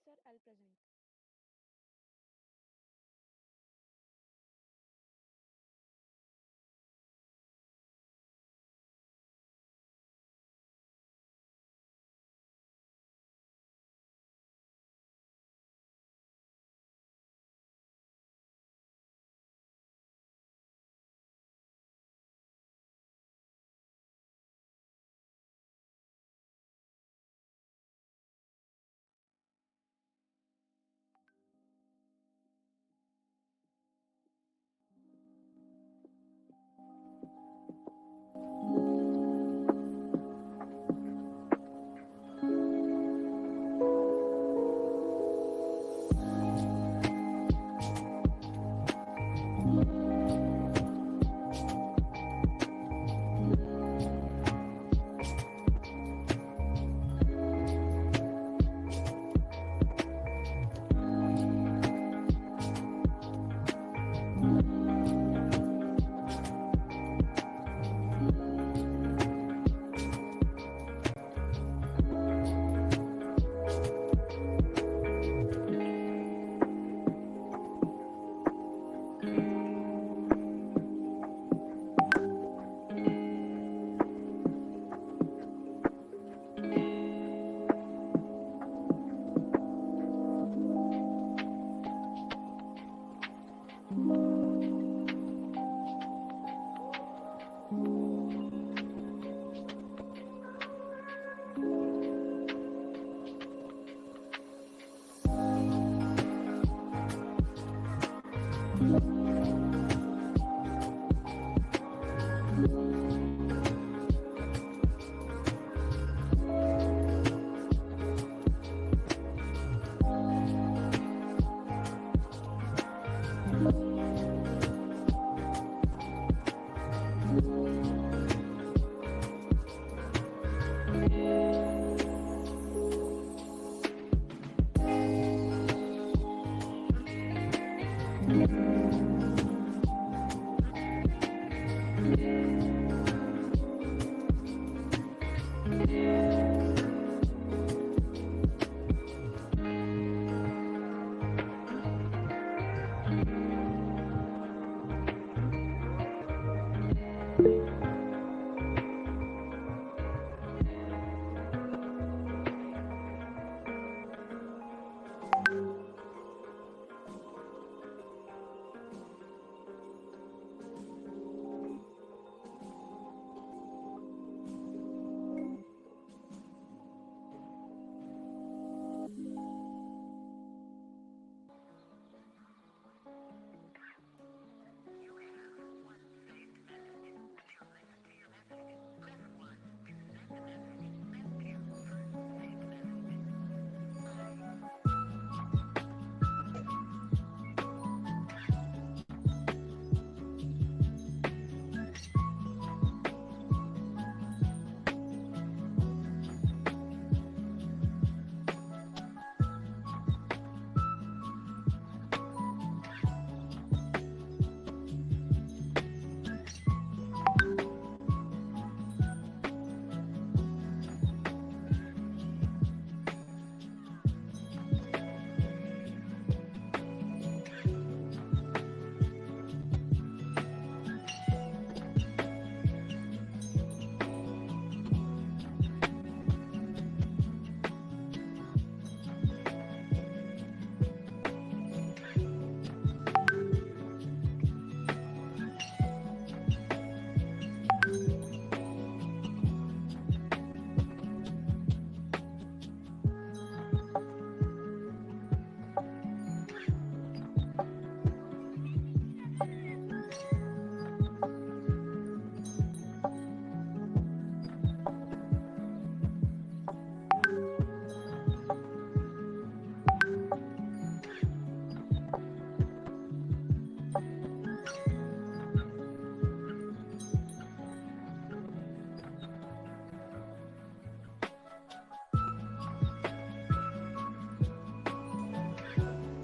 Sir, I'll present.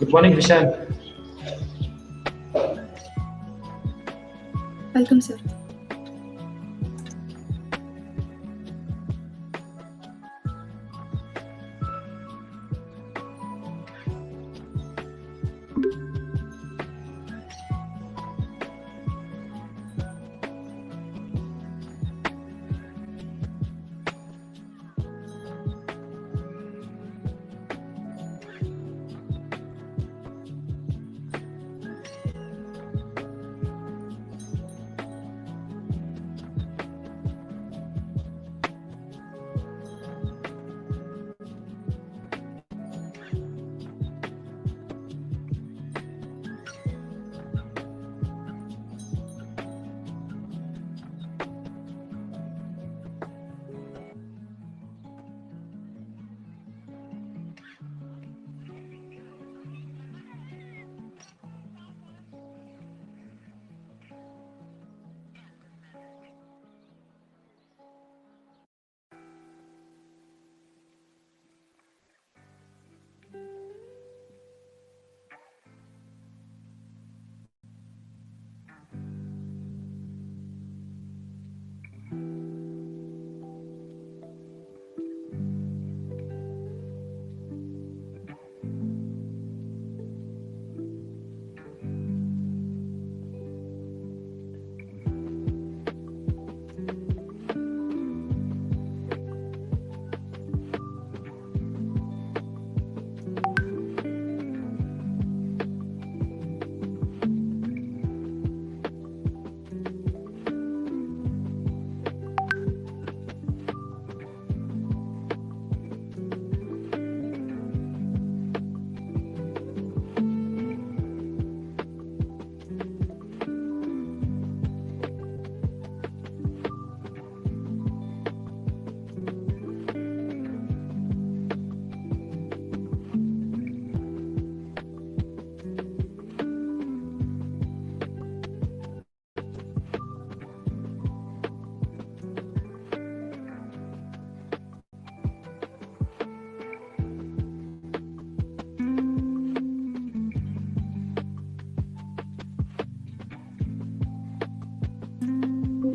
Good morning, Prashant. Welcome, sir.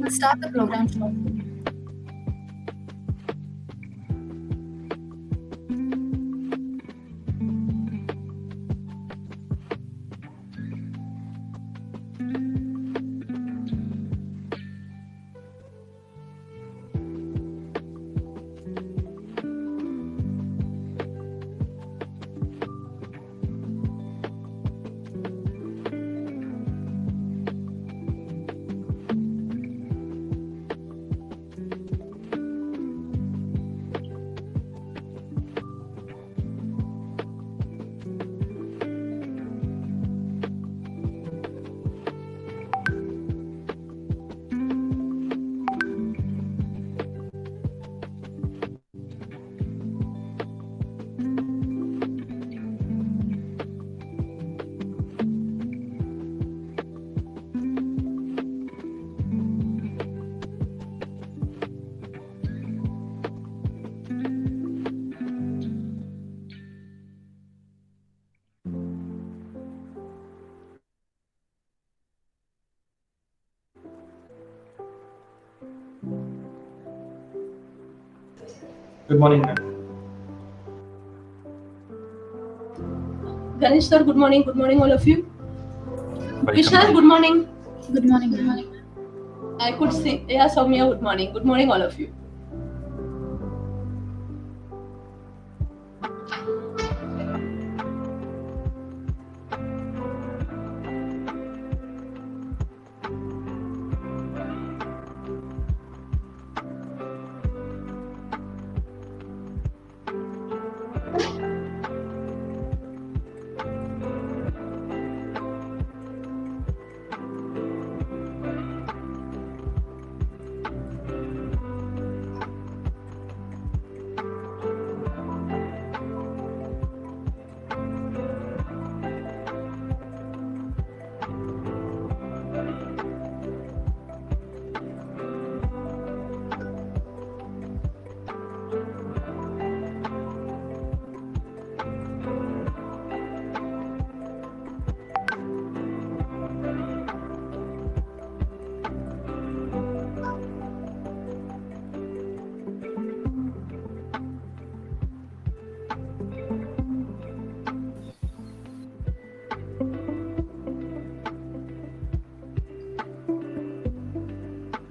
will start the program shortly. Good morning, ma'am. Ganesh sir, good morning. Good morning, all of you. Vishal, good morning. Good morning. Good morning. I could see. Yeah, Soumya, good morning. Good morning, all of you.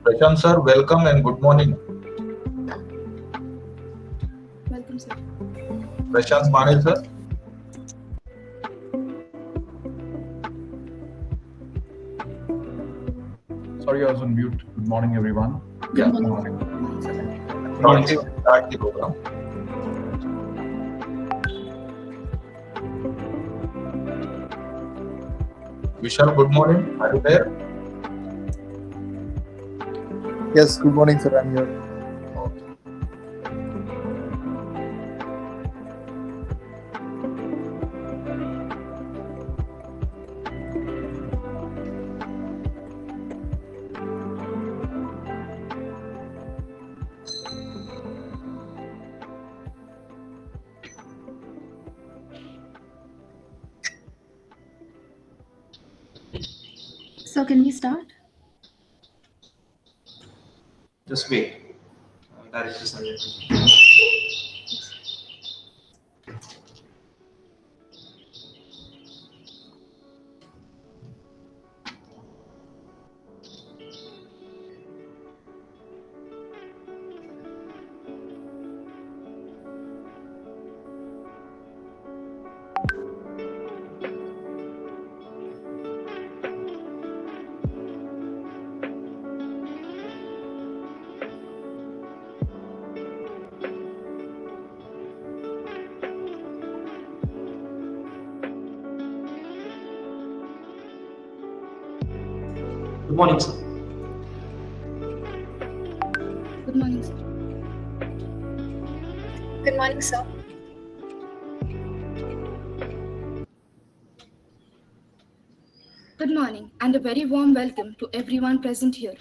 Prashant sir, welcome and good morning. Welcome, sir. Prashant Manil sir. Sorry, I was on mute. Good morning, everyone. Good Good morning. morning. Start the program. Vishal, good morning. Are you there? Yes, good morning, sir. I'm here. So can we start? Just wait. Director Sanjay. Good morning, sir. Good morning, sir. Good morning, sir. Good morning and a very warm welcome to everyone present here.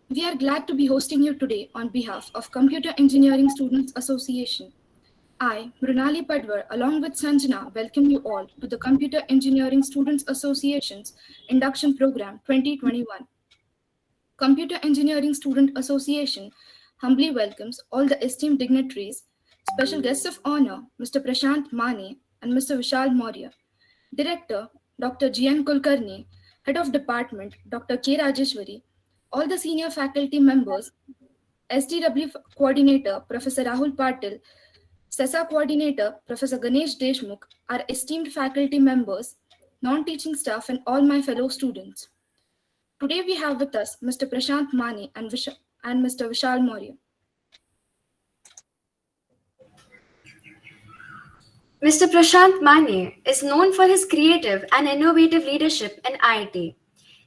We are glad to be hosting you today on behalf of Computer Engineering Students Association. I, Mrunali Padwar, along with Sanjana, welcome you all to the Computer Engineering Students Association's Induction Program 2021. Computer Engineering Student Association humbly welcomes all the esteemed dignitaries, special guests of honor, Mr. Prashant Mane and Mr. Vishal Maurya, Director, Dr. G.N. Kulkarni, Head of Department, Dr. K. Rajeshwari, all the senior faculty members, SDW Coordinator, Professor Rahul Patil, CESA Coordinator, Professor Ganesh Deshmukh, our esteemed faculty members, non-teaching staff, and all my fellow students. Today we have with us Mr. Prashant Mane and Mr. Vishal Maurya. Mr. Prashant Mane is known for his creative and innovative leadership in IIT.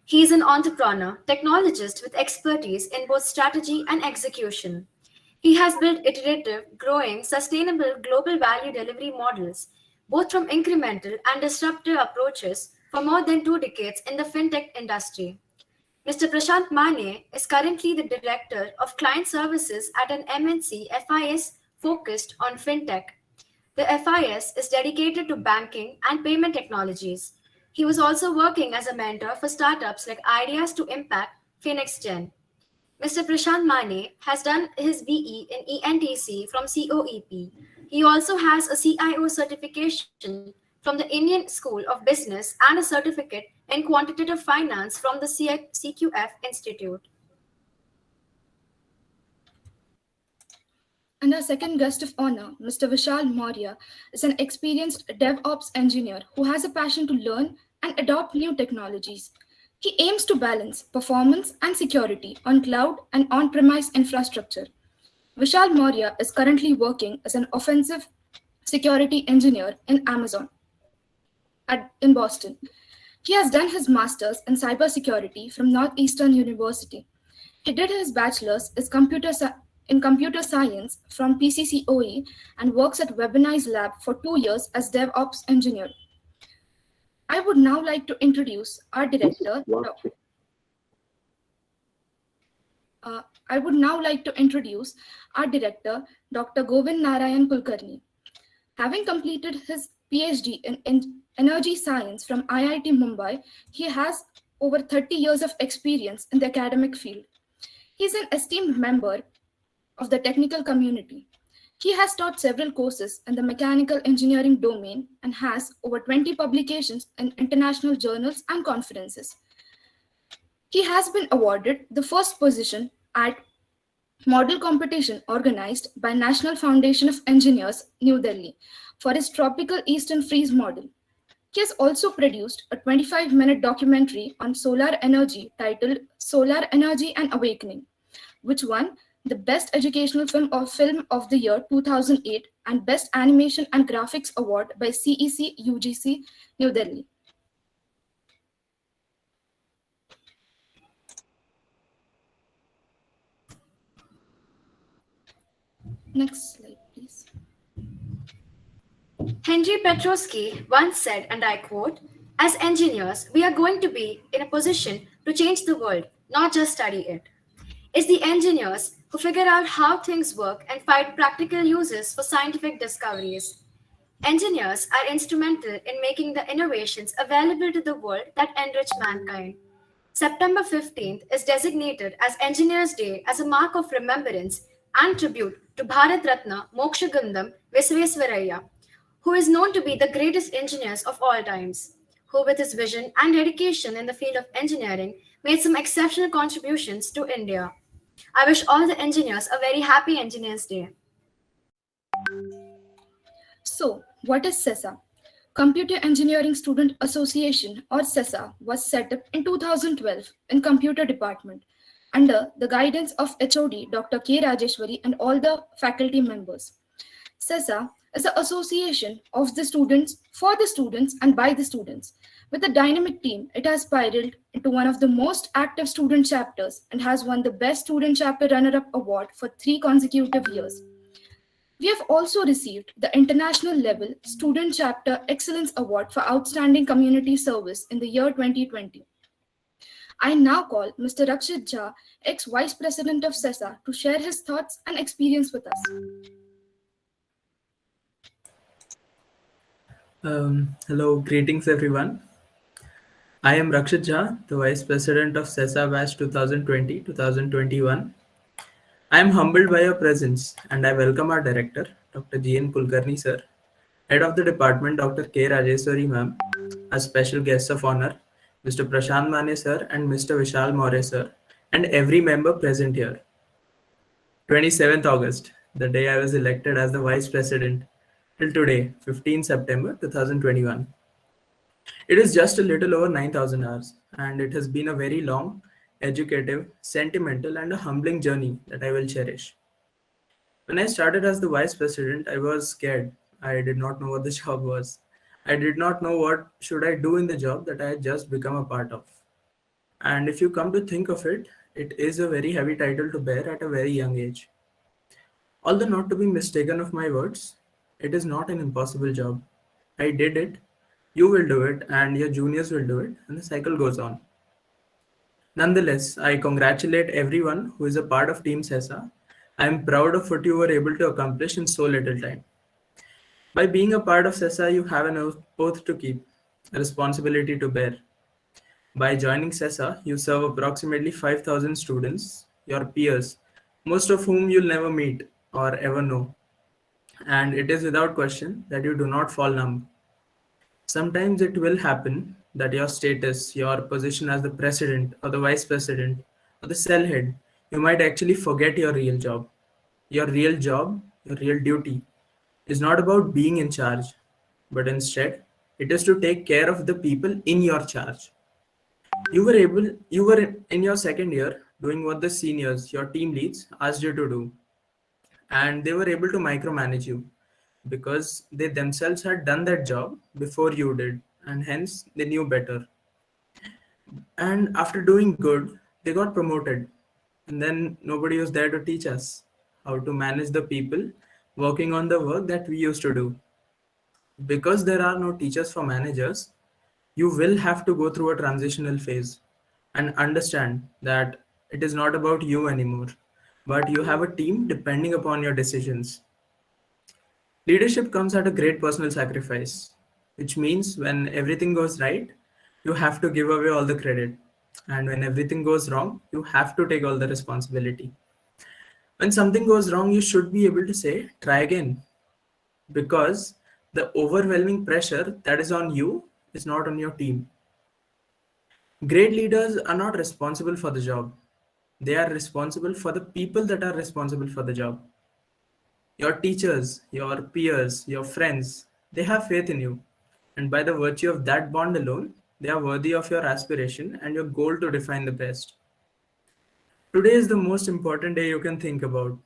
He is an entrepreneur, technologist with expertise in both strategy and execution. He has built iterative, growing, sustainable global value delivery models, both from incremental and disruptive approaches for more than 2 decades in the fintech industry. Mr. Prashant Mane is currently the Director of Client Services at an MNC FIS focused on fintech. The FIS is dedicated to banking and payment technologies. He was also working as a mentor for startups like Ideas to Impact Phoenix Gen. Mr. Prashant Mane has done his VE in ENTC from COEP. He also has a CIO certification from the Indian School of Business and a certificate in quantitative finance from the CQF Institute. And our second guest of honor, Mr. Vishal Maurya, is an experienced DevOps engineer who has a passion to learn and adopt new technologies. He aims to balance performance and security on cloud and on-premise infrastructure. Vishal Maurya is currently working as an offensive security engineer in Amazon in Boston. He has done his master's in cybersecurity from Northeastern University. He did his bachelor's in computer science from PCCoE and works at Webinize Lab for 2 years as DevOps engineer. I would now like to introduce our director. Dr. Govind Narayan Kulkarni. Having completed his PhD in energy science from IIT Mumbai, he has over 30 years of experience in the academic field. He is an esteemed member of the technical community. He has taught several courses in the mechanical engineering domain and has over 20 publications in international journals and conferences. He has been awarded the first position at model competition organized by National Foundation of Engineers, New Delhi, for his tropical Eastern freeze model. He has also produced a 25-minute documentary on solar energy titled Solar Energy and Awakening, which won the Best Educational Film of the Year 2008 and Best Animation and Graphics Award by CEC UGC, New Delhi. Next slide, please. Henry Petrosky once said, and I quote, "As engineers, we are going to be in a position to change the world, not just study it. It's the engineers who figure out how things work and find practical uses for scientific discoveries. Engineers are instrumental in making the innovations available to the world that enrich mankind. September 15th is designated as Engineers' Day as a mark of remembrance and tribute to Bharat Ratna Mokshagandham Visvesvaraya, who is known to be the greatest engineers of all times, who with his vision and dedication in the field of engineering made some exceptional contributions to India. I wish all the engineers a very happy Engineers' Day." So, what is CESA? Computer Engineering Student Association, or CESA, was set up in 2012 in Computer Department under the guidance of HOD Dr. K. Rajeshwari and all the faculty members. CESA is the association of the students, for the students, and by the students. With a dynamic team, it has spiraled into one of the most active student chapters and has won the Best Student Chapter Runner-Up Award for 3 consecutive years. We have also received the International Level Student Chapter Excellence Award for Outstanding Community Service in the year 2020. I now call Mr. Rakshit Jha, ex-Vice President of CESA, to share his thoughts and experience with us. Hello, greetings everyone. I am Rakshit Jha, the Vice President of CESA Batch 2020-2021. I am humbled by your presence and I welcome our Director, Dr. G.N. Kulkarni Sir, Head of the Department, Dr. K. Rajeswari Ma'am, our special guests of honor, Mr. Prashant Mane Sir and Mr. Vishal Maurya Sir, and every member present here. 27th August, the day I was elected as the Vice President, till today, 15 September 2021. It is just a little over 9,000 hours, and it has been a very long, educative, sentimental, and a humbling journey that I will cherish. When I started as the Vice President, I was scared. I did not know what the job was. I did not know what should I do in the job that I had just become a part of. And if you come to think of it, it is a very heavy title to bear at a very young age. Although not to be mistaken of my words, it is not an impossible job. I did it, you will do it, and your juniors will do it, and the cycle goes on. Nonetheless, I congratulate everyone who is a part of Team CESA. I am proud of what you were able to accomplish in so little time. By being a part of CESA, you have an oath to keep, a responsibility to bear. By joining CESA, you serve approximately 5,000 students, your peers, most of whom you'll never meet or ever know. And it is without question that you do not fall numb. Sometimes it will happen that your status, your position as the president or the vice president or the cell head, you might actually forget your real job. Your real job, your real duty is not about being in charge, but instead it is to take care of the people in your charge. You were in your second year doing what the seniors, your team leads, asked you to do. And they were able to micromanage you because they themselves had done that job before you did, and hence they knew better. And after doing good, they got promoted. And then nobody was there to teach us how to manage the people working on the work that we used to do. Because there are no teachers for managers, you will have to go through a transitional phase and understand that it is not about you anymore, but you have a team depending upon your decisions. Leadership comes at a great personal sacrifice, which means when everything goes right, you have to give away all the credit. And when everything goes wrong, you have to take all the responsibility. When something goes wrong, you should be able to say, try again. Because the overwhelming pressure that is on you is not on your team. Great leaders are not responsible for the job. They are responsible for the people that are responsible for the job. Your teachers, your peers, your friends, they have faith in you. And by the virtue of that bond alone, they are worthy of your aspiration and your goal to define the best. Today is the most important day you can think about.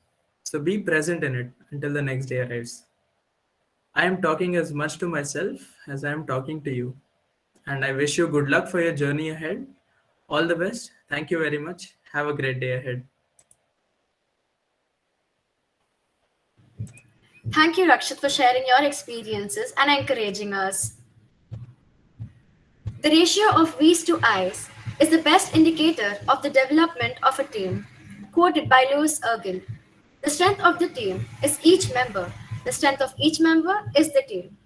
So be present in it until the next day arrives. I am talking as much to myself as I am talking to you. And I wish you good luck for your journey ahead. All the best. Thank you very much. Have a great day ahead. Thank you, Rakshit, for sharing your experiences and encouraging us. The ratio of V's to I's is the best indicator of the development of a team, quoted by Louis Ergin. The strength of the team is each member. The strength of each member is the team.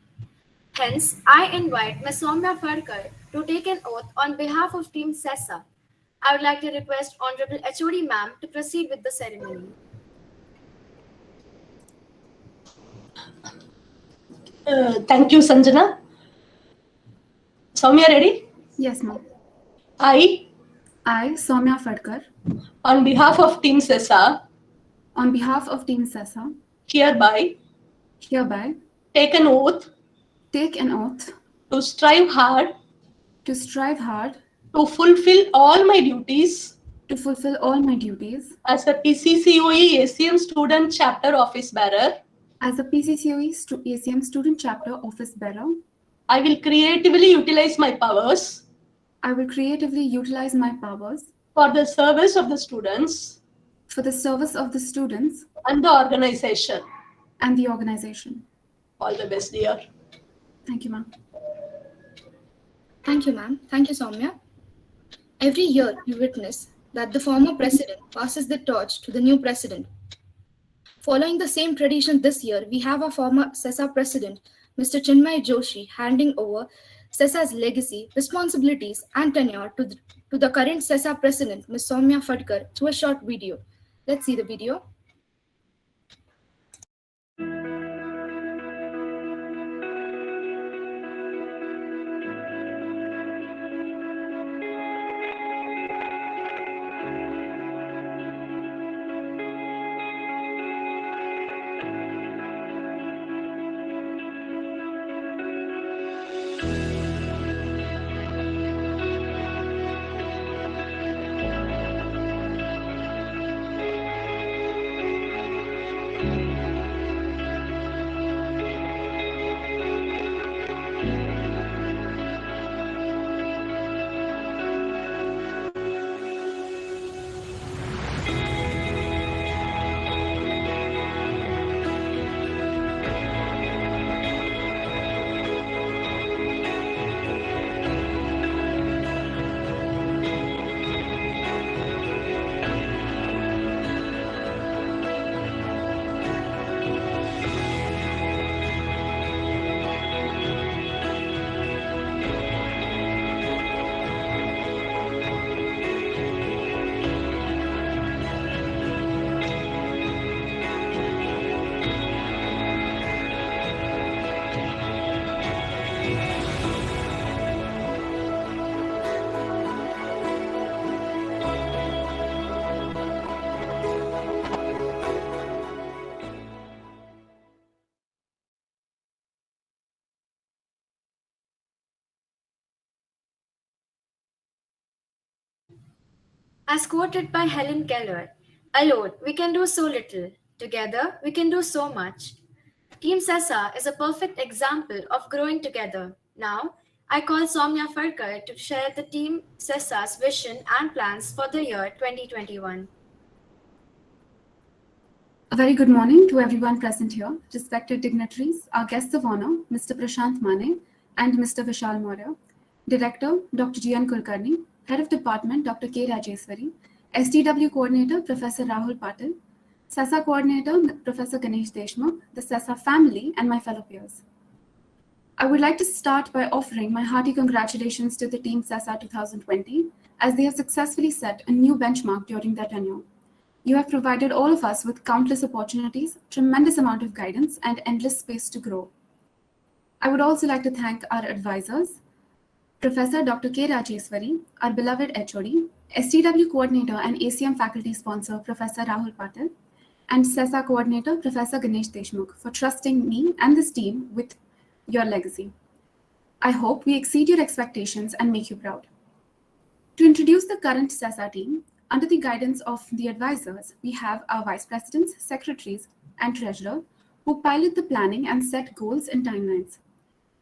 Hence, I invite Ms. Soumya Phadkar to take an oath on behalf of Team CESA. I would like to request Honorable HOD Ma'am to proceed with the ceremony. Thank you, Sanjana. Soumya, ready? Yes, ma'am. I, Soumya Phadkar, on behalf of Team CESA, on behalf of Team CESA, hereby hereby take an oath take an oath to strive hard to to fulfill all my duties as a PCCoE ACM Student Chapter Office Bearer. as a PCCoE ACM Student Chapter Office Bearer. I will creatively utilize my powers I will creatively utilize my powers for the service of the students for the service of the students and the organization. and the organization. All the best, dear. Thank you, ma'am. Thank you, ma'am. Thank you, Soumya. Every year, you witness that the former president passes the torch to the new president. Following the same tradition this year, we have our former CESA president, Mr. Chinmay Joshi, handing over CESA's legacy, responsibilities, and tenure to the current CESA president, Ms. Soumya Phadkar, through a short video. Let's see the video. As quoted by Helen Keller, alone we can do so little, together we can do so much. Team CESA is a perfect example of growing together. Now, I call Soumya Phadkar to share the Team CESA's vision and plans for the year 2021. A very good morning to everyone present here, respected dignitaries, our guests of honor, Mr. Prashant Mane and Mr. Vishal Maurya, Director, Dr. G.N. Kulkarni, Head of Department, Dr. K. Rajeswari, STW Coordinator, Professor Rahul Patil, CESA Coordinator, Professor Ganesh Deshmukh, the CESA family, and my fellow peers. I would like to start by offering my hearty congratulations to the Team CESA 2020, as they have successfully set a new benchmark during their tenure. You have provided all of us with countless opportunities, tremendous amount of guidance, and endless space to grow. I would also like to thank our advisors, Professor Dr. K. Rajeswari, our beloved HOD, STW Coordinator and ACM Faculty Sponsor, Professor Rahul Patil, and CESA Coordinator, Professor Ganesh Deshmukh, for trusting me and this team with your legacy. I hope we exceed your expectations and make you proud. To introduce the current CESA team, under the guidance of the advisors, we have our vice presidents, secretaries, and treasurer who pilot the planning and set goals and timelines.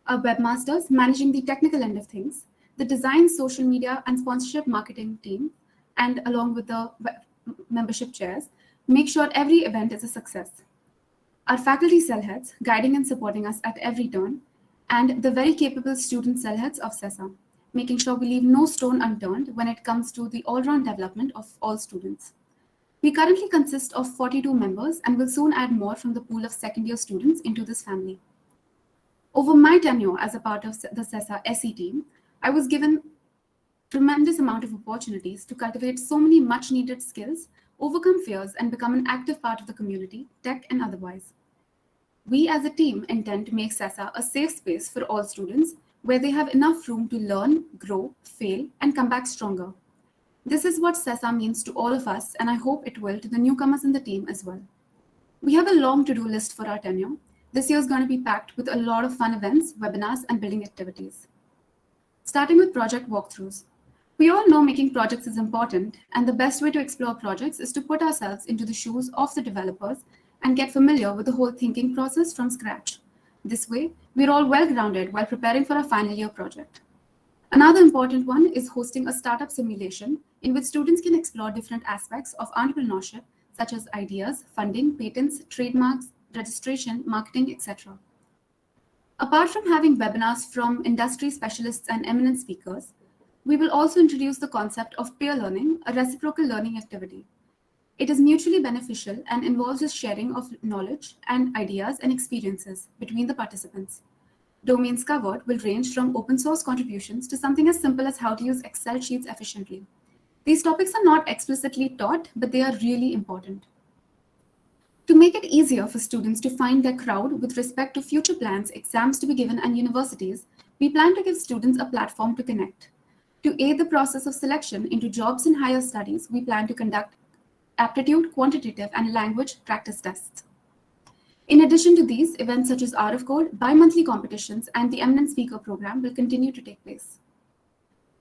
Our webmasters managing the technical end of things, the design, social media, and sponsorship marketing team, and along with the membership chairs, make sure every event is a success. Our faculty cell heads guiding and supporting us at every turn, and the very capable student cell heads of CESA, making sure we leave no stone unturned when it comes to the all-round development of all students. We currently consist of 42 members and will soon add more from the pool of second-year students into this family. Over my tenure as a part of the CESA SE team, I was given tremendous amount of opportunities to cultivate so many much-needed skills, overcome fears, and become an active part of the community, tech and otherwise. We as a team intend to make CESA a safe space for all students, where they have enough room to learn, grow, fail, and come back stronger. This is what CESA means to all of us, and I hope it will to the newcomers in the team as well. We have a long to-do list for our tenure. This year is going to be packed with a lot of fun events, webinars, and building activities. Starting with project walkthroughs. We all know making projects is important, and the best way to explore projects is to put ourselves into the shoes of the developers and get familiar with the whole thinking process from scratch. This way, we're all well-grounded while preparing for our final year project. Another important one is hosting a startup simulation in which students can explore different aspects of entrepreneurship, such as ideas, funding, patents, trademarks, registration, marketing, etc. Apart from having webinars from industry specialists and eminent speakers, we will also introduce the concept of peer learning, a reciprocal learning activity. It is mutually beneficial and involves the sharing of knowledge and ideas and experiences between the participants. Domains covered will range from open source contributions to something as simple as how to use Excel sheets efficiently. These topics are not explicitly taught, but they are really important. To make it easier for students to find their crowd with respect to future plans, exams to be given, and universities, we plan to give students a platform to connect. To aid the process of selection into jobs and higher studies, we plan to conduct aptitude, quantitative, and language practice tests. In addition to these, events such as Art of Code, bi-monthly competitions, and the Eminent Speaker program will continue to take place.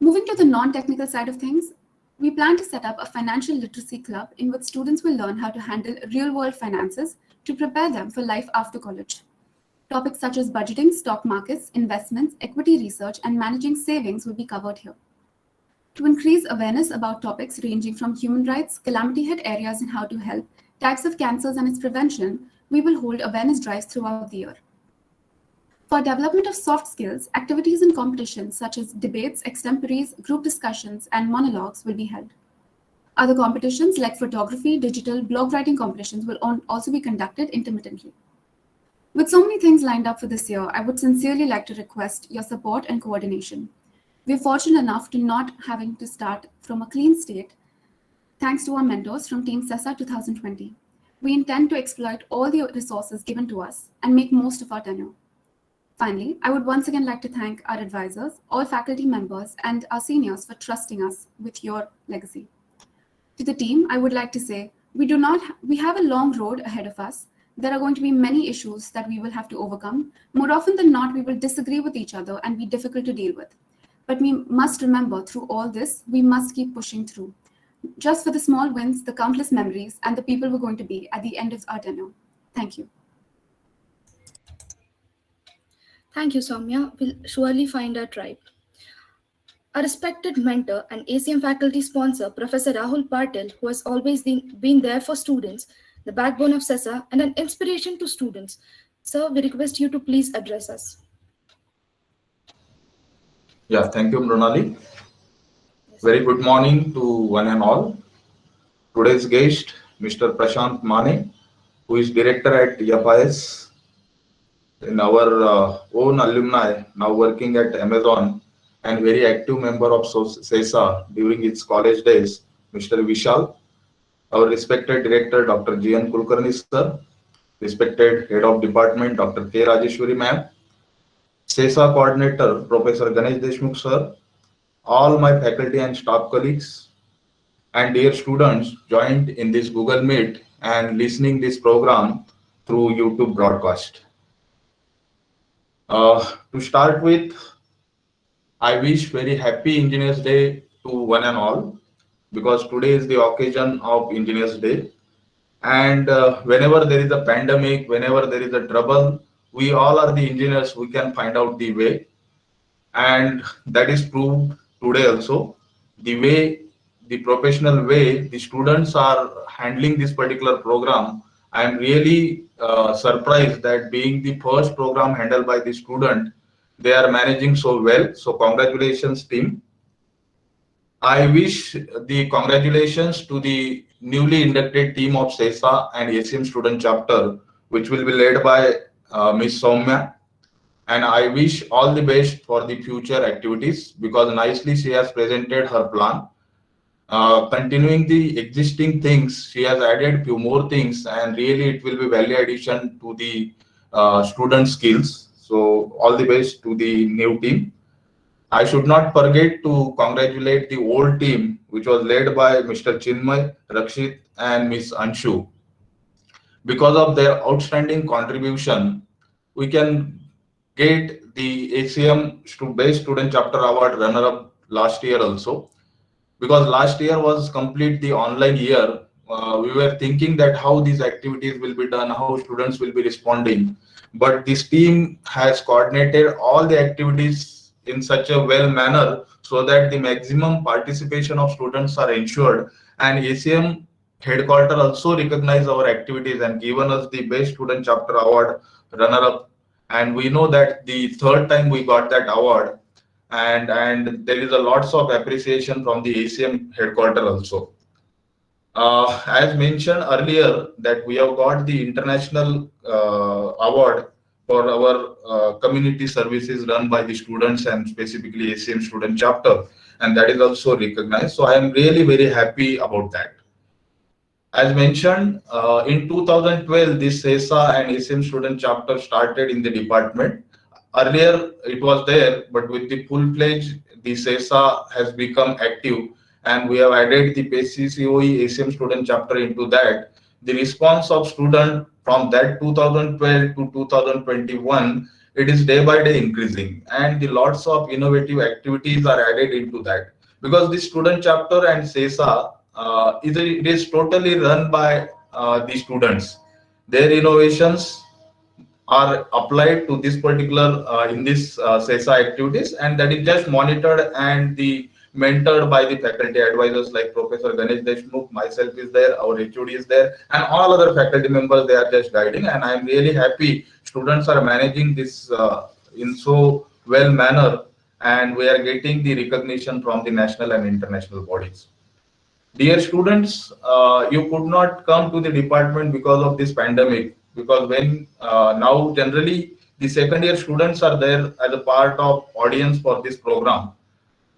Moving to the non-technical side of things, we plan to set up a financial literacy club in which students will learn how to handle real-world finances to prepare them for life after college. Topics such as budgeting, stock markets, investments, equity research, and managing savings will be covered here. To increase awareness about topics ranging from human rights, calamity hit areas and how to help, types of cancers and its prevention, we will hold awareness drives throughout the year. For development of soft skills, activities and competitions such as debates, extemporaries, group discussions, and monologues will be held. Other competitions like photography, digital, blog writing competitions will also be conducted intermittently. With so many things lined up for this year, I would sincerely like to request your support and coordination. We are fortunate enough to not having to start from a clean state, thanks to our mentors from Team CESA 2020. We intend to exploit all the resources given to us and make most of our tenure. Finally, I would once again like to thank our advisors, all faculty members, and our seniors for trusting us with your legacy. To the team, I would like to say, we have a long road ahead of us. There are going to be many issues that we will have to overcome. More often than not, we will disagree with each other and be difficult to deal with. But we must remember through all this, we must keep pushing through. Just for the small wins, the countless memories, and the people we're going to be at the end of our tenure. Thank you. Thank you, Soumya. We'll surely find our tribe. A respected mentor and ACM faculty sponsor, Professor Rahul Patil, who has always been there for students, the backbone of CESA, and an inspiration to students. Sir, we request you to please address us. Yeah, thank you, Mrunali. Very good morning to one and all. Today's guest, Mr. Prashant Mane, who is director at FIS, in our own alumni, now working at Amazon, and very active member of CESA during its college days, Mr. Vishal, our respected director, Dr. G.N. Kulkarni sir, respected head of department, Dr. K. Rajeshwari ma'am, CESA coordinator, Professor Ganesh Deshmukh sir, all my faculty and staff colleagues, and dear students joined in this Google Meet and listening this program through YouTube broadcast. To start with, I wish very happy Engineers Day to one and all, because today is the occasion of Engineers Day. And whenever there is a pandemic, whenever there is a trouble, we all are the engineers, we can find out the way. And that is proved today also. The professional way the students are handling this particular program, I am really surprised that being the first program handled by the student, they are managing so well. So congratulations, team. I wish the congratulations to the newly inducted team of CESA and ACM Student Chapter, which will be led by Ms. Soumya. And I wish all the best for the future activities, because nicely she has presented her plan. Continuing the existing things, she has added few more things, and really it will be value addition to the student skills. So all the best to the new team. I should not forget to congratulate the old team, which was led by Mr. Chinmay, Rakshit, and Ms. Anshu. Because of their outstanding contribution, we can get the ACM Best Student Chapter Award runner-up last year also. Because last year was complete the online year, we were thinking that how these activities will be done, how students will be responding. But this team has coordinated all the activities in such a well manner so that the maximum participation of students are ensured. And ACM headquarters also recognized our activities and given us the Best Student Chapter Award runner-up. And we know that the third time we got that award. And there is a lots of appreciation from the ACM headquarters also. As mentioned earlier, that we have got the international award for our community services run by the students and specifically ACM Student Chapter, and that is also recognized. So I am really very happy about that. As mentioned, in 2012, this CESA and ACM Student Chapter started in the department. Earlier, it was there, but with the full-fledged, the CESA has become active, and we have added the PCCoE ACM Student Chapter into that. The response of students from that 2012 to 2021, it is day by day increasing, and the lots of innovative activities are added into that. Because the student chapter and CESA, it is totally run by the students. Their innovations are applied to this particular in this CESA activities, and that is just monitored and the mentored by the faculty advisors like Professor Ganesh Deshmukh, myself is there, our HOD is there, and all other faculty members, they are just guiding. And I am really happy students are managing this in so well manner, and we are getting the recognition from the national and international bodies. Dear students, you could not come to the department because of this pandemic, because when now generally the second year students are there as a part of audience for this program.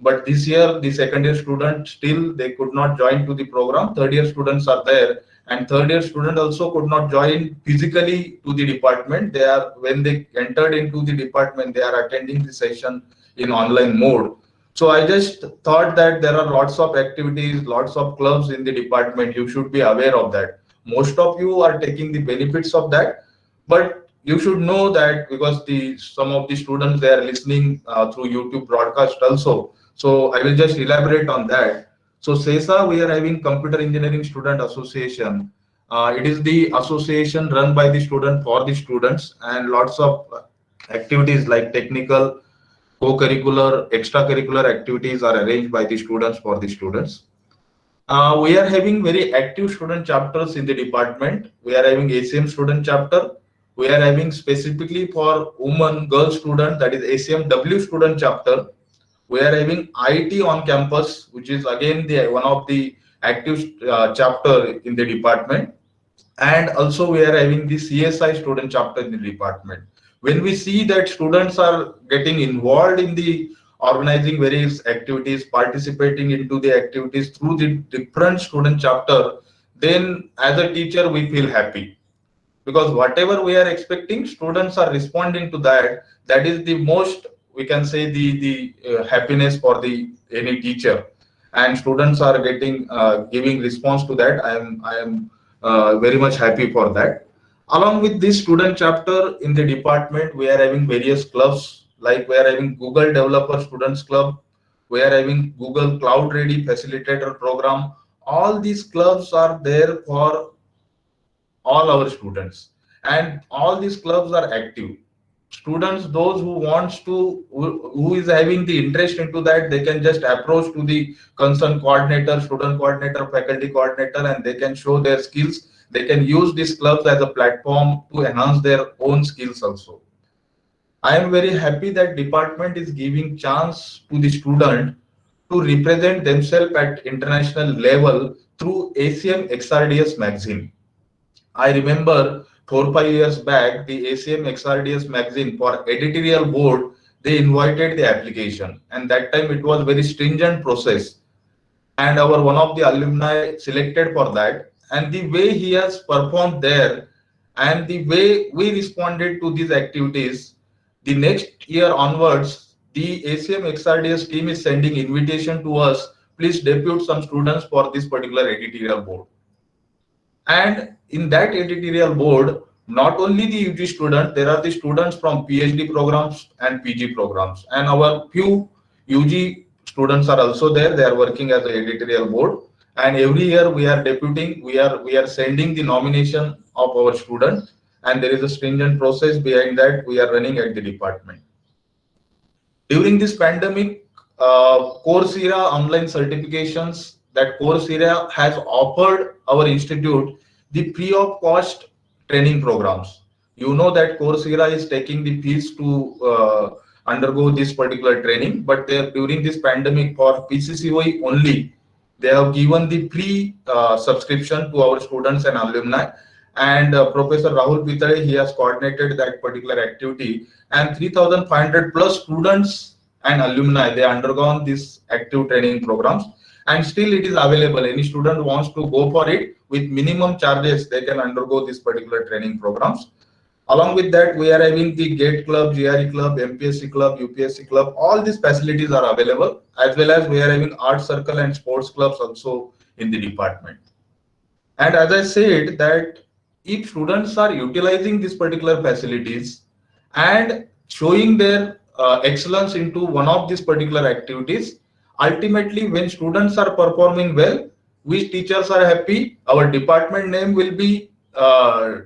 But this year the second year students still they could not join to the program. Third year students are there, and third year student also could not join physically to the department. They are, when they entered into the department, they are attending the session in online mode. So I just thought that there are lots of activities, lots of clubs in the department. You should be aware of that. Most of you are taking the benefits of that, but you should know that because some of the students, they are listening through YouTube broadcast also. So I will just elaborate on that. So CESA, we are having Computer Engineering Student Association. It is the association run by the student for the students, and lots of activities like technical, co-curricular, extracurricular activities are arranged by the students for the students. We are having very active student chapters in the department. We are having ACM Student Chapter. We are having specifically for women, girl student, that is ACMW Student Chapter. We are having IT on campus, which is again one of the active chapter in the department. And also we are having the CSI Student Chapter in the department. When we see that students are getting involved in the organizing various activities, participating into the activities through the different student chapter, then as a teacher we feel happy, because whatever we are expecting, students are responding to that. That is the most, we can say, the happiness for the any teacher, and students are getting giving response to that. I am very much happy for that. Along with this student chapter in the department, we are having various clubs, like we are having Google Developer Students Club, we are having Google Cloud Ready Facilitator Program. All these clubs are there for all our students, and all these clubs are active. Students, those who is having the interest into that, they can just approach to the concerned coordinator, student coordinator, faculty coordinator, and they can show their skills. They can use these clubs as a platform to enhance their own skills also. I am very happy that department is giving chance to the student to represent themselves at international level through ACM XRDS magazine. I remember 4 or 5 years back, the ACM XRDS magazine for editorial board, they invited the application, and that time it was very stringent process, and our one of the alumni selected for that. And the way he has performed there and the way we responded to these activities, the next year onwards, the ACM XRDS team is sending invitation to us, please depute some students for this particular editorial board. And in that editorial board, not only the UG students, there are the students from PhD programs and PG programs, and our few UG students are also there. They are working as an editorial board, and every year we are deputing, we are sending the nomination of our students, and there is a stringent process behind that we are running at the department. During this pandemic, Coursera online certifications, that Coursera has offered our institute the free of cost training programs. You know that Coursera is taking the fees to undergo this particular training, but during this pandemic for PCCoE only, they have given the free subscription to our students and alumni, and Professor Rahul Pitale, he has coordinated that particular activity, and 3,500 plus students and alumni, they undergone this active training programs, and still it is available. Any student who wants to go for it with minimum charges, they can undergo this particular training programs. Along with that, we are having the GATE Club, GRE Club, MPSC Club, UPSC Club. All these facilities are available, as well as we are having art circle and sports clubs also in the department. And as I said, that if students are utilizing these particular facilities and showing their excellence into one of these particular activities, ultimately when students are performing well, we teachers are happy, our department name will be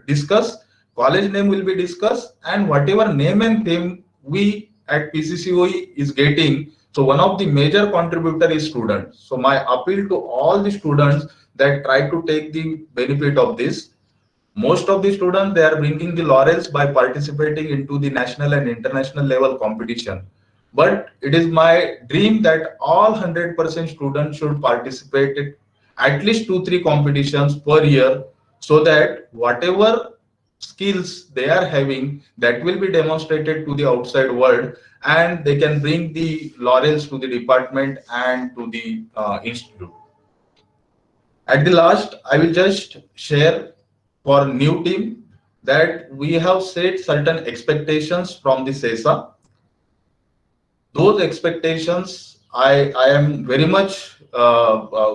discussed, college name will be discussed, and whatever name and fame we at PCCoE is getting, so one of the major contributor is students. So my appeal to all the students that try to take the benefit of this. Most of the students, they are bringing the laurels by participating into the national and international level competition. But it is my dream that all 100% students should participate in at least 2-3 competitions per year, so that whatever skills they are having, that will be demonstrated to the outside world, and they can bring the laurels to the department and to the institute. At the last, I will just share for new team that we have set certain expectations from the CESA. Those expectations, I am very much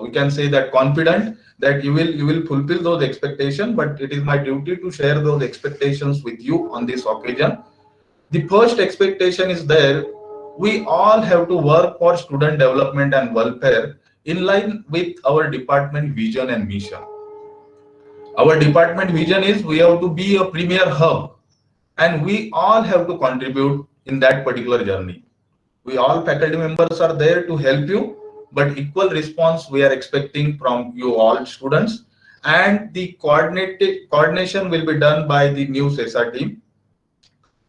we can say that confident that you will fulfill those expectations, but it is my duty to share those expectations with you on this occasion. The first expectation is there, we all have to work for student development and welfare in line with our department vision and mission. Our department vision is we have to be a premier hub, and we all have to contribute in that particular journey. We all faculty members are there to help you, but equal response we are expecting from you all students, and the coordination will be done by the new CESA team.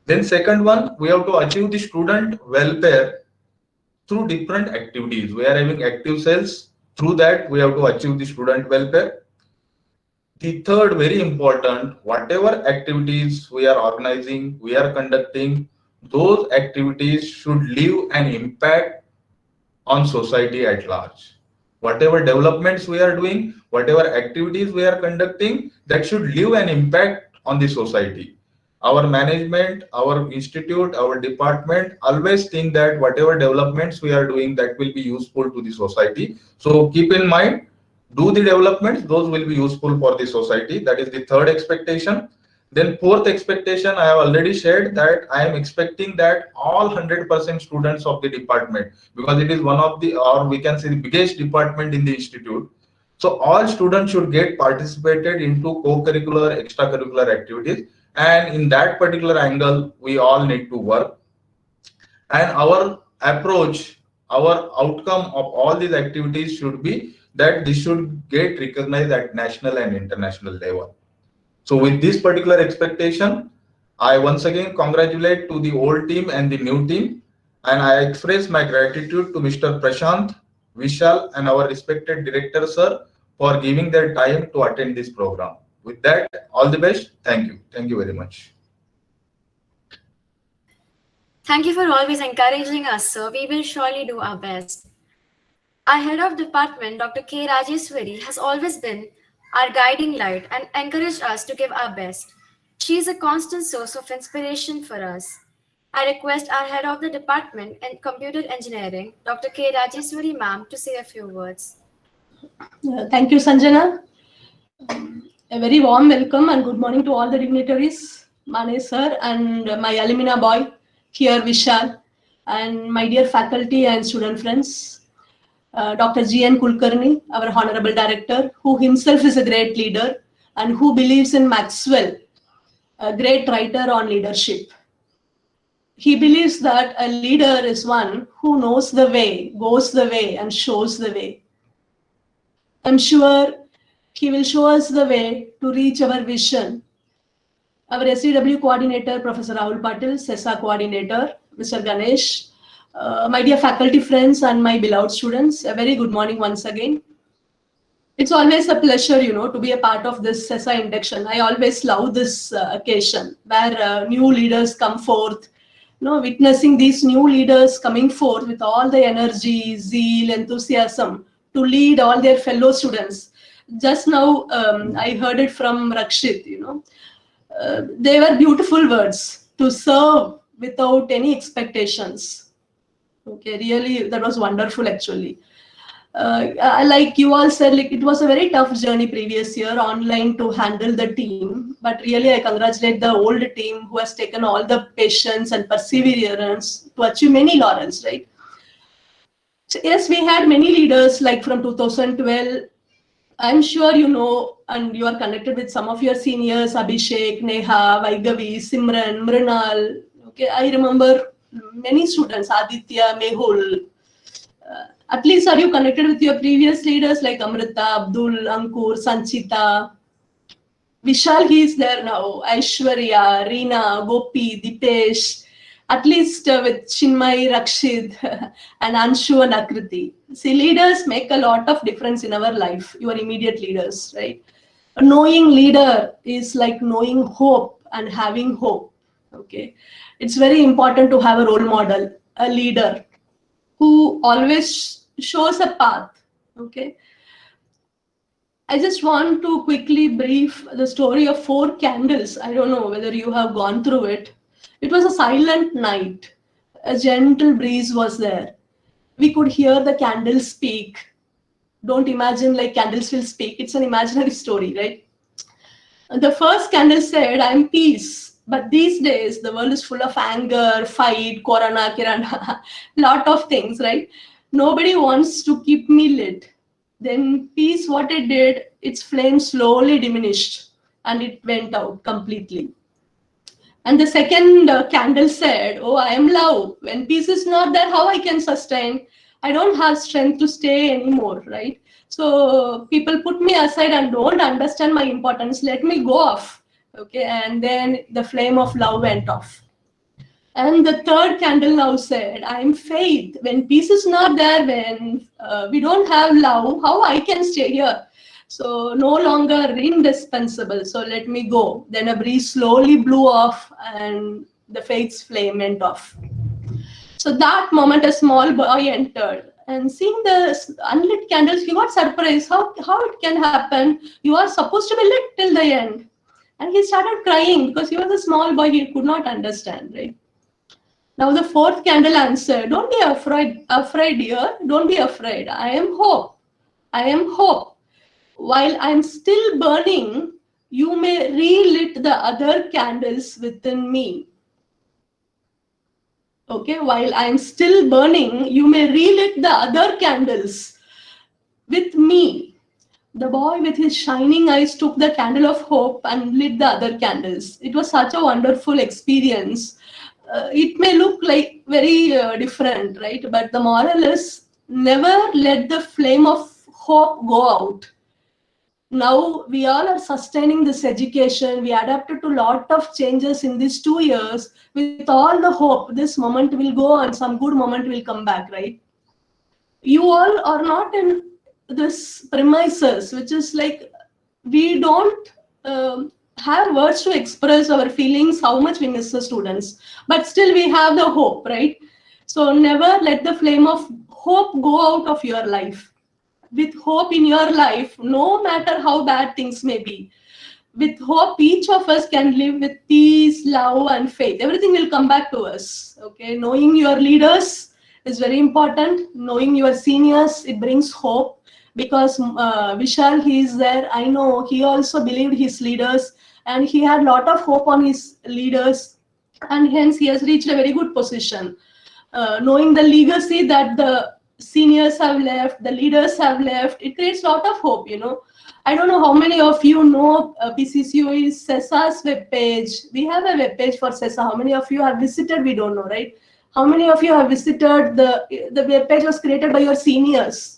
Then second one, we have to achieve the student welfare through different activities. We are having active cells. Through that, we have to achieve the student welfare. The third, very important, whatever activities we are organizing, we are conducting, those activities should leave an impact on society at large. Whatever developments we are doing, whatever activities we are conducting, that should leave an impact on the society. Our management, our institute, our department always think that whatever developments we are doing, that will be useful to the society. So keep in mind, do the developments, those will be useful for the society. That is the third expectation. Then fourth expectation, I have already shared that I am expecting that all 100% students of the department, because it is one of the, or we can say the biggest department in the institute. So all students should get participated into co-curricular, extracurricular activities. And in that particular angle, we all need to work. And our approach, our outcome of all these activities should be that this should get recognized at national and international level. So with this particular expectation, I once again congratulate to the old team and the new team, and I express my gratitude to Mr. Prashant, Vishal, and our respected director, sir, for giving their time to attend this program. With that, all the best. Thank you. Thank you very much. Thank you for always encouraging us, sir. We will surely do our best. Our head of department, Dr. K. Rajeswari, has always been our guiding light and encouraged us to give our best. She is a constant source of inspiration for us. I request our head of the department in computer engineering, Dr. K. Rajeswari ma'am, to say a few words. Thank you, Sanjana. A very warm welcome and good morning to all the dignitaries, Mane sir, and my alumni boy here, Vishal, and my dear faculty and student friends. Dr. G.N. Kulkarni, our Honorable Director, who himself is a great leader and who believes in Maxwell, a great writer on leadership. He believes that a leader is one who knows the way, goes the way, and shows the way. I'm sure he will show us the way to reach our vision. Our SEW coordinator, Professor Rahul Patil, CESA coordinator, Mr. Ganesh, my dear faculty friends and my beloved students, a very good morning once again. It's always a pleasure, to be a part of this CESA induction. I always love this occasion where new leaders come forth, witnessing these new leaders coming forth with all the energy, zeal, enthusiasm to lead all their fellow students. Just now, I heard it from Rakshit, they were beautiful words, to serve without any expectations. Okay, really, that was wonderful actually. Like you all said, like it was a very tough journey previous year online to handle the team, but really I congratulate the old team who has taken all the patience and perseverance to achieve many laurels, right? So yes, we had many leaders like from 2012. I'm sure you know, and you are connected with some of your seniors, Abhishek, Neha, Vaigavi, Simran, Mrinal. Okay, I remember many students, Aditya, Mehul. At least are you connected with your previous leaders like Amrita, Abdul, Ankur, Sanchita? Vishal, he is there now. Aishwarya, Reena, Gopi, Dipesh. At least with Chinmay, Rakshit, and Anshu and Akriti. See, leaders make a lot of difference in our life, your immediate leaders, right? A knowing leader is like knowing hope and having hope, okay? It's very important to have a role model, a leader who always shows a path, okay? I just want to quickly brief the story of 4 candles. I don't know whether you have gone through it. It was a silent night. A gentle breeze was there. We could hear the candles speak. Don't imagine like candles will speak. It's an imaginary story, right? The first candle said, "I'm peace." But these days, the world is full of anger, fight, corona, kirana, lot of things, right? Nobody wants to keep me lit. Then peace, what it did, its flame slowly diminished and it went out completely. And the second candle said, "Oh, I am love. When peace is not there, how I can sustain? I don't have strength to stay anymore, right? So people put me aside and don't understand my importance. Let me go off." Okay, and then the flame of love went off. And the third candle now said, "I'm faith. When peace is not there, when we don't have love, how I can stay here? So no longer indispensable. So let me go." Then a breeze slowly blew off and the faith's flame went off. So that moment, a small boy entered and seeing the unlit candles, he got surprised. How it can happen? You are supposed to be lit till the end. And he started crying because he was a small boy. He could not understand, right? Now the fourth candle answered, "Don't be afraid, dear. Don't be afraid. I am hope. I am hope. While I'm still burning, you may relit the other candles within me." Okay, while I'm still burning, you may relit the other candles with me. The boy with his shining eyes took the candle of hope and lit the other candles. It was such a wonderful experience. It may look like very different, right? But the moral is never let the flame of hope go out. Now we all are sustaining this education. We adapted to a lot of changes in these 2 years with all the hope. This moment will go and some good moment will come back, right? You all are not in this premises, which is like we don't have words to express our feelings, how much we miss the students, but still we have the hope, right? So never let the flame of hope go out of your life. With hope in your life, no matter how bad things may be, with hope, each of us can live with peace, love, and faith. Everything will come back to us. Okay, knowing your leaders is very important. Knowing your seniors, it brings hope. Because Vishal, he is there. I know he also believed his leaders and he had a lot of hope on his leaders, and hence he has reached a very good position. Knowing the legacy that the seniors have left, the leaders have left, it creates a lot of hope, I don't know how many of you know PCCoE CESA's webpage. We have a webpage for CESA. How many of you have visited? We don't know, right? How many of you have visited? The webpage was created by your seniors.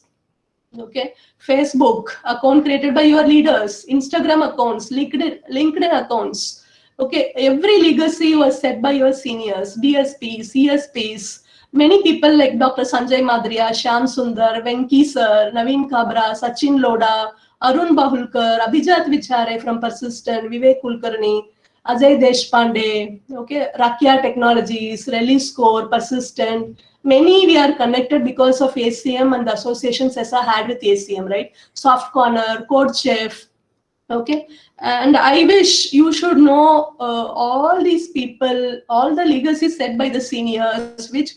Okay, Facebook account created by your leaders, Instagram accounts, LinkedIn accounts. Okay, every legacy was set by your seniors, DSPs, CSPs. Many people like Dr. Sanjay Madria, Shyam Sundar, Venki Sir, Naveen Kabra, Sachin Loda, Arun Bahulkar, Abhijat Vichare from Persistent, Vivek Kulkarni, Ajay Deshpande, okay, Rakia Technologies, Release Score, Persistent. Many we are connected because of ACM and the association CESA had with ACM, right? Soft Corner, Code Chef, okay. And I wish you should know all these people, all the legacy set by the seniors, which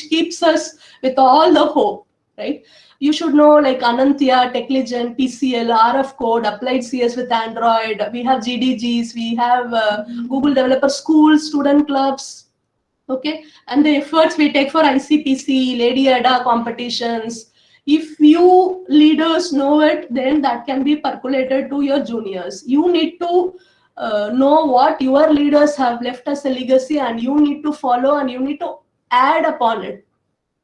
keeps us with all the hope, right? You should know like Anantya, Techligent, PCL, RF Code, Applied CS with Android. We have GDGs, we have Google Developer Schools, student clubs, okay, and the efforts we take for ICPC, Lady Ada competitions. If you leaders know it, then that can be percolated to your juniors. You need to know what your leaders have left as a legacy, and you need to follow and you need to add upon it.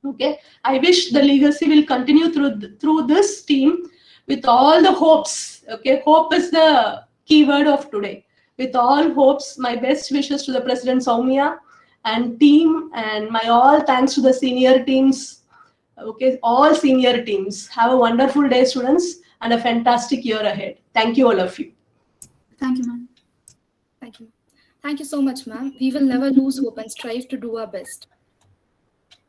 Okay, I wish the legacy will continue through this team with all the hopes. Okay, hope is the keyword of today. With all hopes, my best wishes to the President Soumya and team, and my all thanks to the senior teams. Okay, all senior teams. Have a wonderful day, students, and a fantastic year ahead. Thank you, all of you. Thank you, ma'am. Thank you. Thank you so much, ma'am. We will never lose hope and strive to do our best.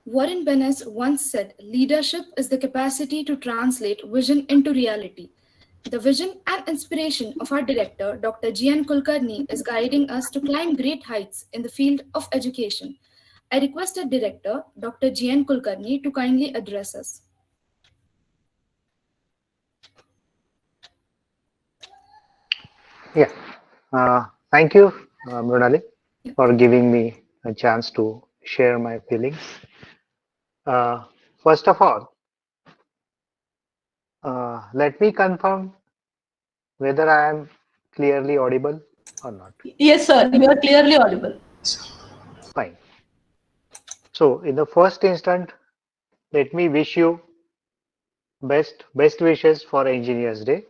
Warren Bennis once said, leadership is the capacity to translate vision into reality. The vision and inspiration of our director, Dr. G.N. Kulkarni, is guiding us to climb great heights in the field of education. I request the director, Dr. G.N. Kulkarni, to kindly address us. Yeah, thank you, Mrunali, for giving me a chance to share my feelings. First of all, let me confirm whether I am clearly audible or not. Yes, sir, you are clearly audible. Fine. So, in the first instant, let me wish you best wishes for Engineers Day,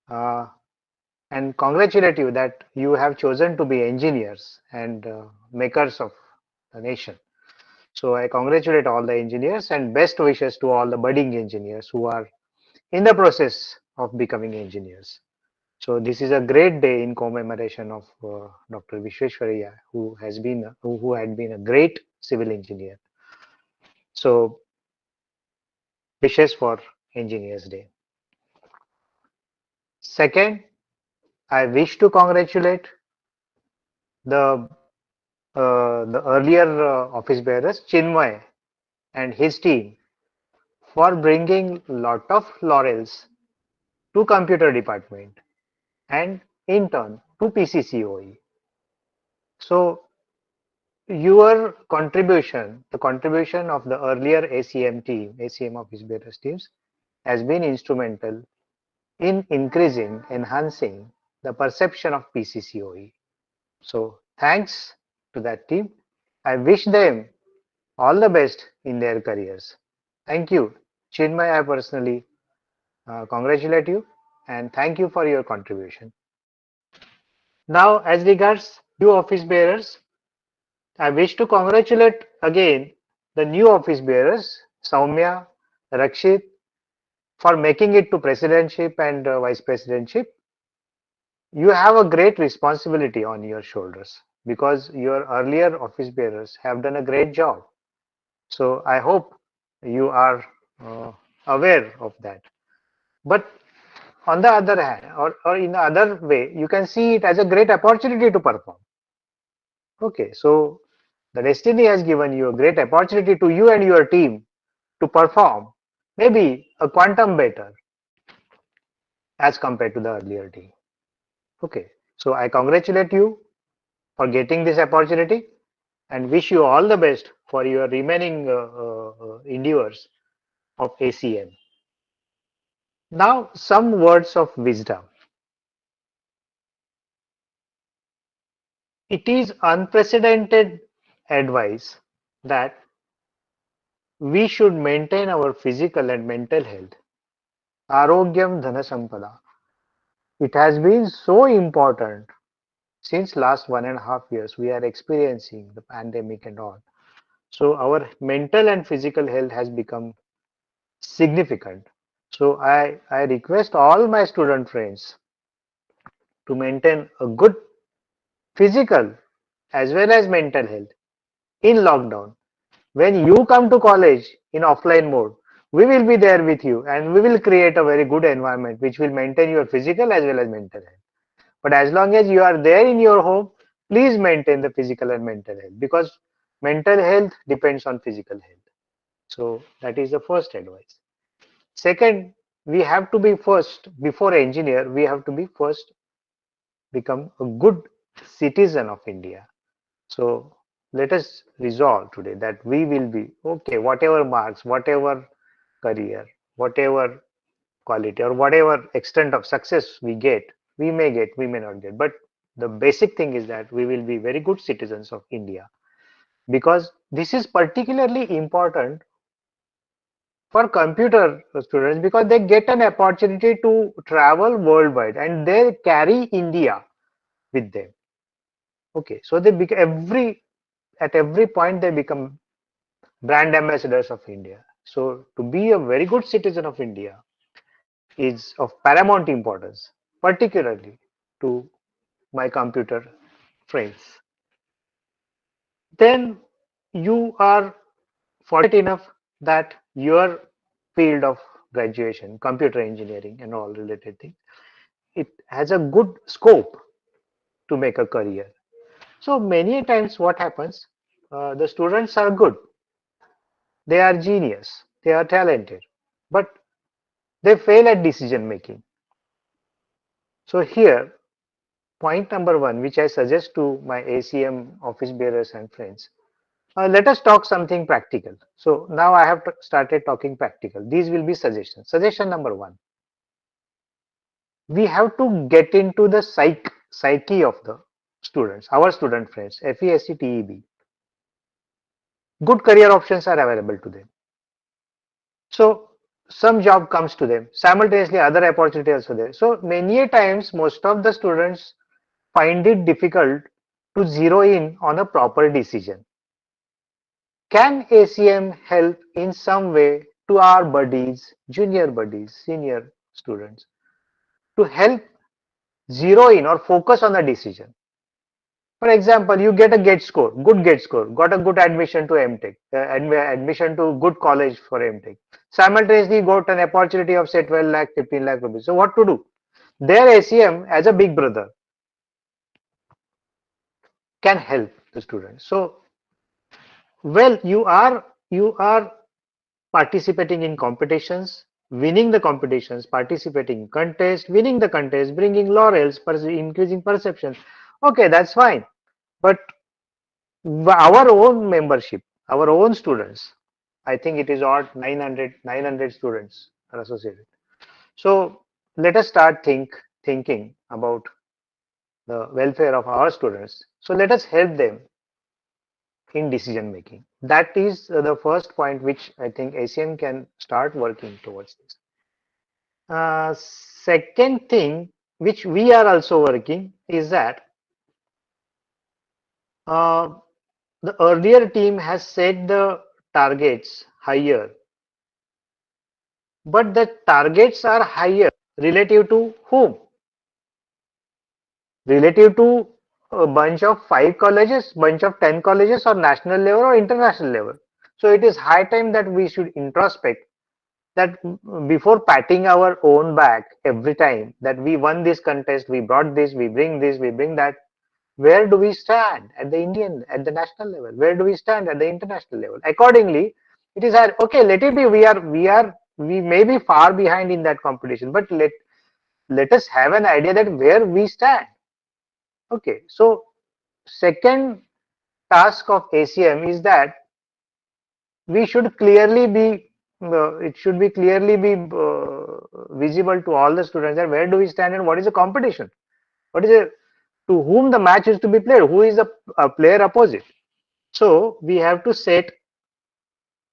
and congratulate you that you have chosen to be engineers and makers of the nation. So I congratulate all the engineers and best wishes to all the budding engineers who are in the process of becoming engineers. So this is a great day in commemoration of Dr. Vishweshwaraya, who had been a great civil engineer. So wishes for Engineers Day. Second, I wish to congratulate the earlier office bearers, Chinmay and his team, for bringing lot of laurels to computer department and in turn to PCCoE. So your contribution, the contribution of the earlier ACM team, ACM office bearers teams, has been instrumental in increasing, enhancing the perception of PCCoE. So thanks to that team. I wish them all the best in their careers. Thank you. Chinmay, I personally congratulate you and thank you for your contribution. Now, as regards new office bearers, I wish to congratulate again the new office bearers, Soumya, Rakshit, for making it to presidentship and vice presidentship. You have a great responsibility on your shoulders because your earlier office bearers have done a great job. So I hope you are aware of that. But on the other hand, or in the other way, you can see it as a great opportunity to perform. Okay, so the destiny has given you a great opportunity to you and your team to perform maybe a quantum better as compared to the earlier team. Okay, so I congratulate you for getting this opportunity and wish you all the best for your remaining endeavors of ACM. Now, some words of wisdom. It is unprecedented advice that we should maintain our physical and mental health. Arogyam Dhana Sampada. It has been so important since last 1.5 years. We are experiencing the pandemic and all. So our mental and physical health has become significant. So I request all my student friends to maintain a good physical as well as mental health in lockdown. When you come to college in offline mode, we will be there with you and we will create a very good environment which will maintain your physical as well as mental health. But as long as you are there in your home, please maintain the physical and mental health, because mental health depends on physical health. So that is the first advice. Second, we have to be first, before engineer, we have to be first become a good citizen of India. So let us resolve today that we will be okay, whatever marks, whatever career, whatever quality, or whatever extent of success we get, we may get, we may not get. But the basic thing is that we will be very good citizens of India, because this is particularly important for computer students, because they get an opportunity to travel worldwide and they carry India with them. Okay, so they become at every point they become brand ambassadors of India. So to be a very good citizen of India is of paramount importance, particularly to my computer friends. Then you are fortunate enough that your field of graduation, computer engineering and all related things, it has a good scope to make a career. So many times what happens, the students are good, they are genius, they are talented, but they fail at decision making. So here, point number one, which I suggest to my ACM office bearers and friends, let us talk something practical. So now I have started talking practical. These will be suggestions. Suggestion number one, we have to get into the psyche of the students, our student friends, FESC, TEB. Good career options are available to them. So some job comes to them. Simultaneously, other opportunities also there. So many times, most of the students find it difficult to zero in on a proper decision. Can ACM help in some way to our buddies, junior buddies, senior students, to help zero in or focus on the decision? For example, you get a GATE score, good GATE score, got a good admission to MTech, admission to good college for MTech. Simultaneously got an opportunity of say 12 lakh, 15 lakh rupees. So what to do? Their ACM as a big brother can help the students. So, well, you are participating in competitions, winning the competitions, participating in contests, winning the contest, bringing laurels, increasing perceptions. Okay, that's fine. But our own membership, our own students, I think it is odd 900 students are associated. So let us start thinking about the welfare of our students. So let us help them in decision making. That is the first point which I think ACM can start working towards this. Second thing which we are also working is that the earlier team has set the targets higher, but the targets are higher relative to whom? Relative to a bunch of 5 colleges, bunch of 10 colleges, or national level or international level. So it is high time that we should introspect, that before patting our own back every time that we won this contest, we brought this, we bring this, we bring that, where do we stand at the at the national level? Where do we stand at the international level? Accordingly, it is okay, let it be, we may be far behind in that competition, but let us have an idea that where we stand. Okay, so second task of ACM is that we should clearly be it should be clearly be visible to all the students that where do we stand and what is the competition, what is it, to whom the match is to be played, who is the player opposite. So we have to set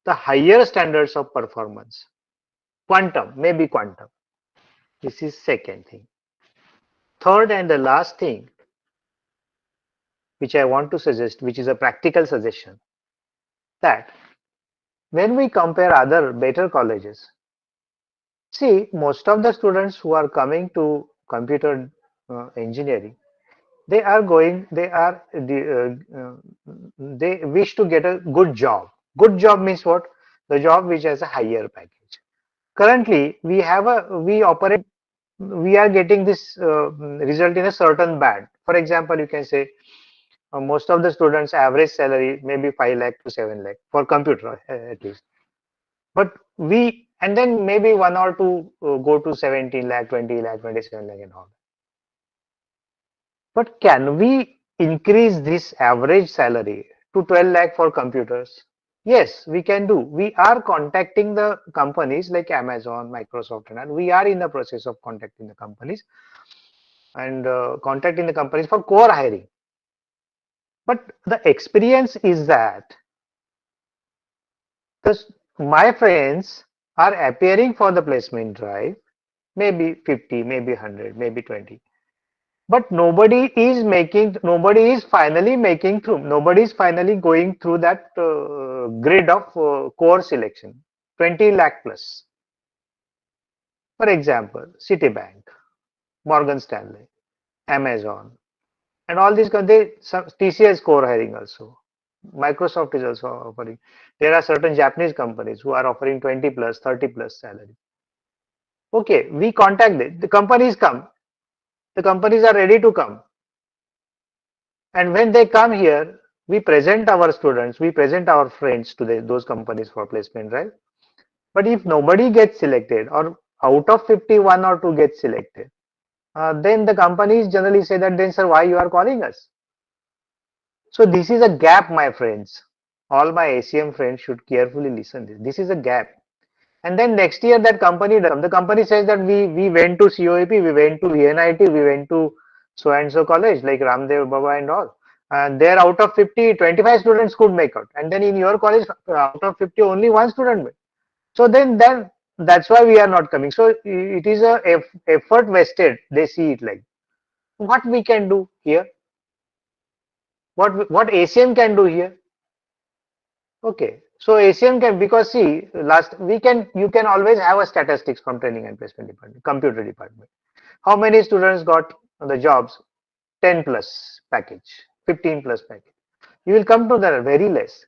the higher standards of performance. Quantum, maybe quantum. This is second thing. Third and the last thing which I want to suggest, which is a practical suggestion, that when we compare other better colleges, See, most of the students who are coming to computer engineering, they are going, they wish to get a good job. Good job means what? The job which has a higher package. Currently, we are getting this result in a certain band. For example, you can say most of the students' average salary maybe 5 lakh to 7 lakh for computer at least. But and then maybe one or two go to 17 lakh, 20 lakh, 27 lakh and all. But can we increase this average salary to 12 lakh for computers? Yes, we can do. We are contacting the companies like Amazon, Microsoft, and all. We are in the process of contacting the companies and contacting the companies for core hiring. But the experience is that my friends are appearing for the placement drive, maybe 50, maybe 100, maybe 20. But nobody is finally making through. Nobody is finally going through that grid of core selection, 20 lakh plus. For example, Citibank, Morgan Stanley, Amazon, and all these TCS core hiring also. Microsoft is also offering. There are certain Japanese companies who are offering 20 plus, 30 plus salary. Okay, we contact them. The companies come. The companies are ready to come. And when they come here, we present our students, we present our friends to those companies for placement, right? But if nobody gets selected, or out of 51 or 2 gets selected, then the companies generally say that, then sir, why you are calling us? So this is a gap, my friends. All my ACM friends should carefully listen to this. This is a gap. And then next year that company does, the company says that we went to COEP, we went to VNIT, we went to so and so college like Ramdev Baba and all. And there out of 50, 25 students could make out. And then in your college, out of 50, only one student made. So then that's why we are not coming. So it is a effort wasted. They see it like. What we can do here? What ACM can do here? Okay, so ACM can, because see, you can always have a statistics from training and placement department, computer department. How many students got the jobs? 10 plus package, 15 plus package. You will come to that very less.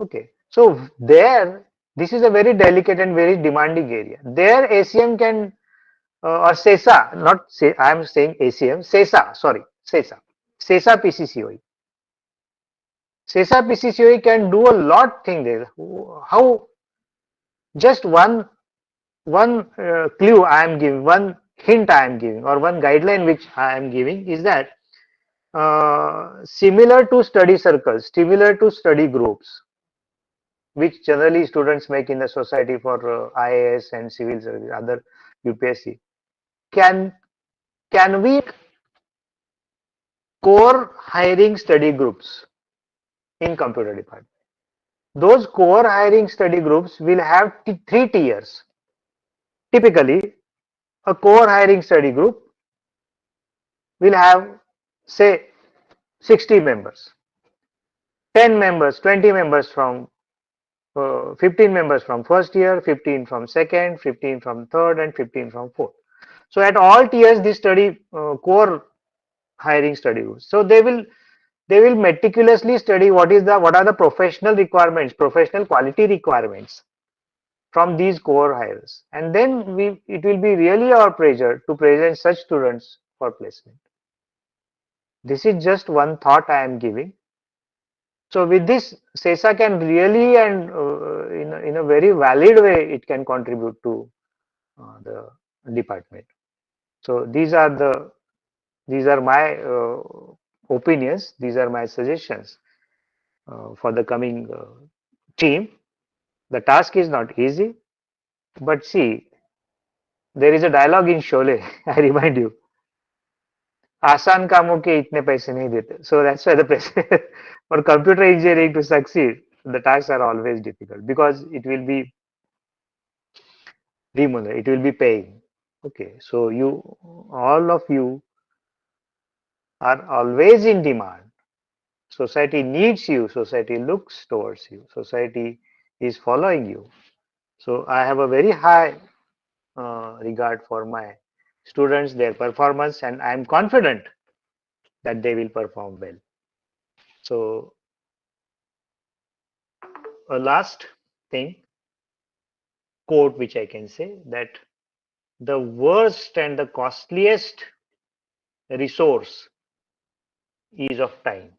Okay, so this is a very delicate and very demanding area. There ACM can, or CESA, not say, I am saying ACM, CESA, sorry, CESA PCCoE. CESA PCCoE can do a lot thing there. How? Just one clue I am giving, one hint I am giving, or one guideline which I am giving is that similar to study circles, similar to study groups, which generally students make in the society for IAS and civil service, other UPSC, can we core hiring study groups in computer department? Those core hiring study groups will have 3 tiers. Typically, a core hiring study group will have, say, 60 members, 10 members, 20 members from 15 members from first year, 15 from second, 15 from third, and 15 from fourth. So at all tiers, this study core hiring study groups. So they will meticulously study what are the professional requirements, professional quality requirements from these core hires, and then it will be really our pleasure to present such students for placement. This is just one thought I am giving. So with this, CESA can really, and in a very valid way, it can contribute to the department. So these are my opinions. These are my suggestions for the coming team. The task is not easy, but see, there is a dialogue in Sholay. I remind you. आसान कामों के इतने पैसे नहीं देते. So that's why for computer engineering to succeed, the tasks are always difficult because it will be remunerated, it will be paying. Okay, so all of you are always in demand. Society needs you, society looks towards you, society is following you. So I have a very high regard for my students, their performance, and I'm confident that they will perform well. So a last thing, quote which I can say, that the worst and the costliest resource is of time,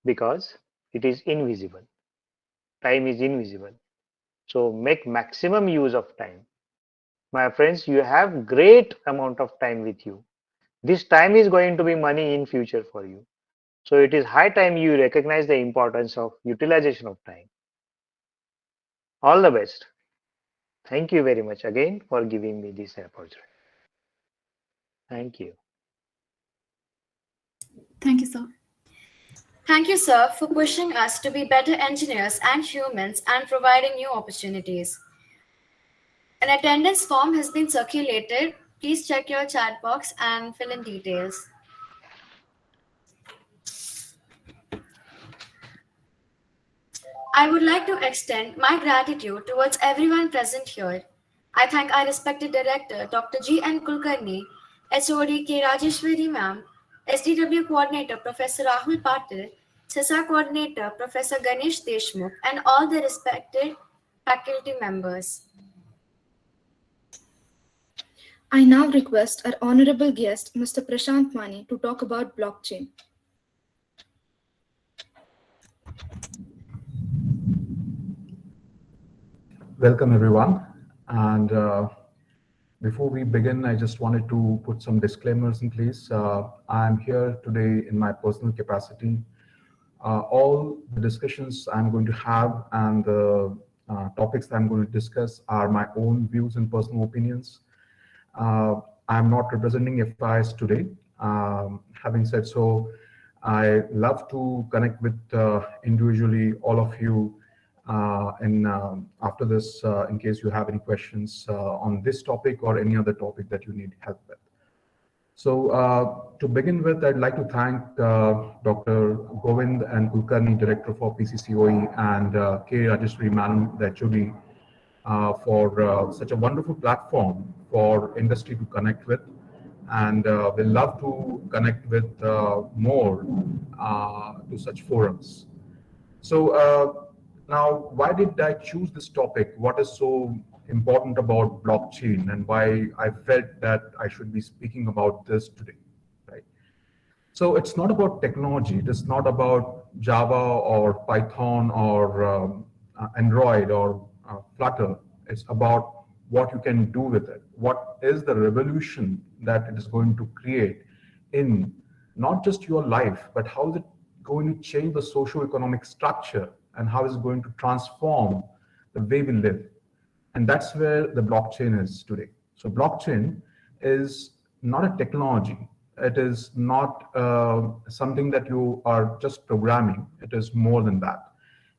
because it is invisible. Time is invisible. So make maximum use of time. My friends, you have great amount of time with you. This time is going to be money in future for you. So it is high time you recognize the importance of utilization of time. All the best. Thank you very much again for giving me this opportunity. Thank you. Thank you, sir. Thank you, sir, for pushing us to be better engineers and humans and providing new opportunities. An attendance form has been circulated. Please check your chat box and fill in details. I would like to extend my gratitude towards everyone present here. I thank our respected director, Dr. G.N. Kulkarni, HOD K. Rajeshwari Ma'am, SDW Coordinator, Professor Rahul Patil, CESA Coordinator, Professor Ganesh Deshmukh, and all the respected faculty members. I now request our honorable guest, Mr. Prashant Mane, to talk about blockchain. Welcome everyone, and before we begin, I just wanted to put some disclaimers in place. I'm here today in my personal capacity. All the discussions I'm going to have and the topics that I'm going to discuss are my own views and personal opinions. I'm not representing FIS today. Having said so, I love to connect with individually all of you after this, in case you have any questions on this topic or any other topic that you need help with. So to begin with, I'd like to thank Dr. Govind and Kulkarni, Director for PCCoE, and K. Rajeshwari Madam, the HOD, for such a wonderful platform for industry to connect with. And we'll love to connect with more to such forums. So now, why did I choose this topic? What is so important about blockchain, and why I felt that I should be speaking about this today, right? So it's not about technology. It is not about Java or Python or Android or Flutter. It's about what you can do with it. What is the revolution that it is going to create in not just your life, but how is it going to change the socio-economic structure, and how is it going to transform the way we live? And that's where the blockchain is today. So blockchain is not a technology. It is not something that you are just programming. It is more than that.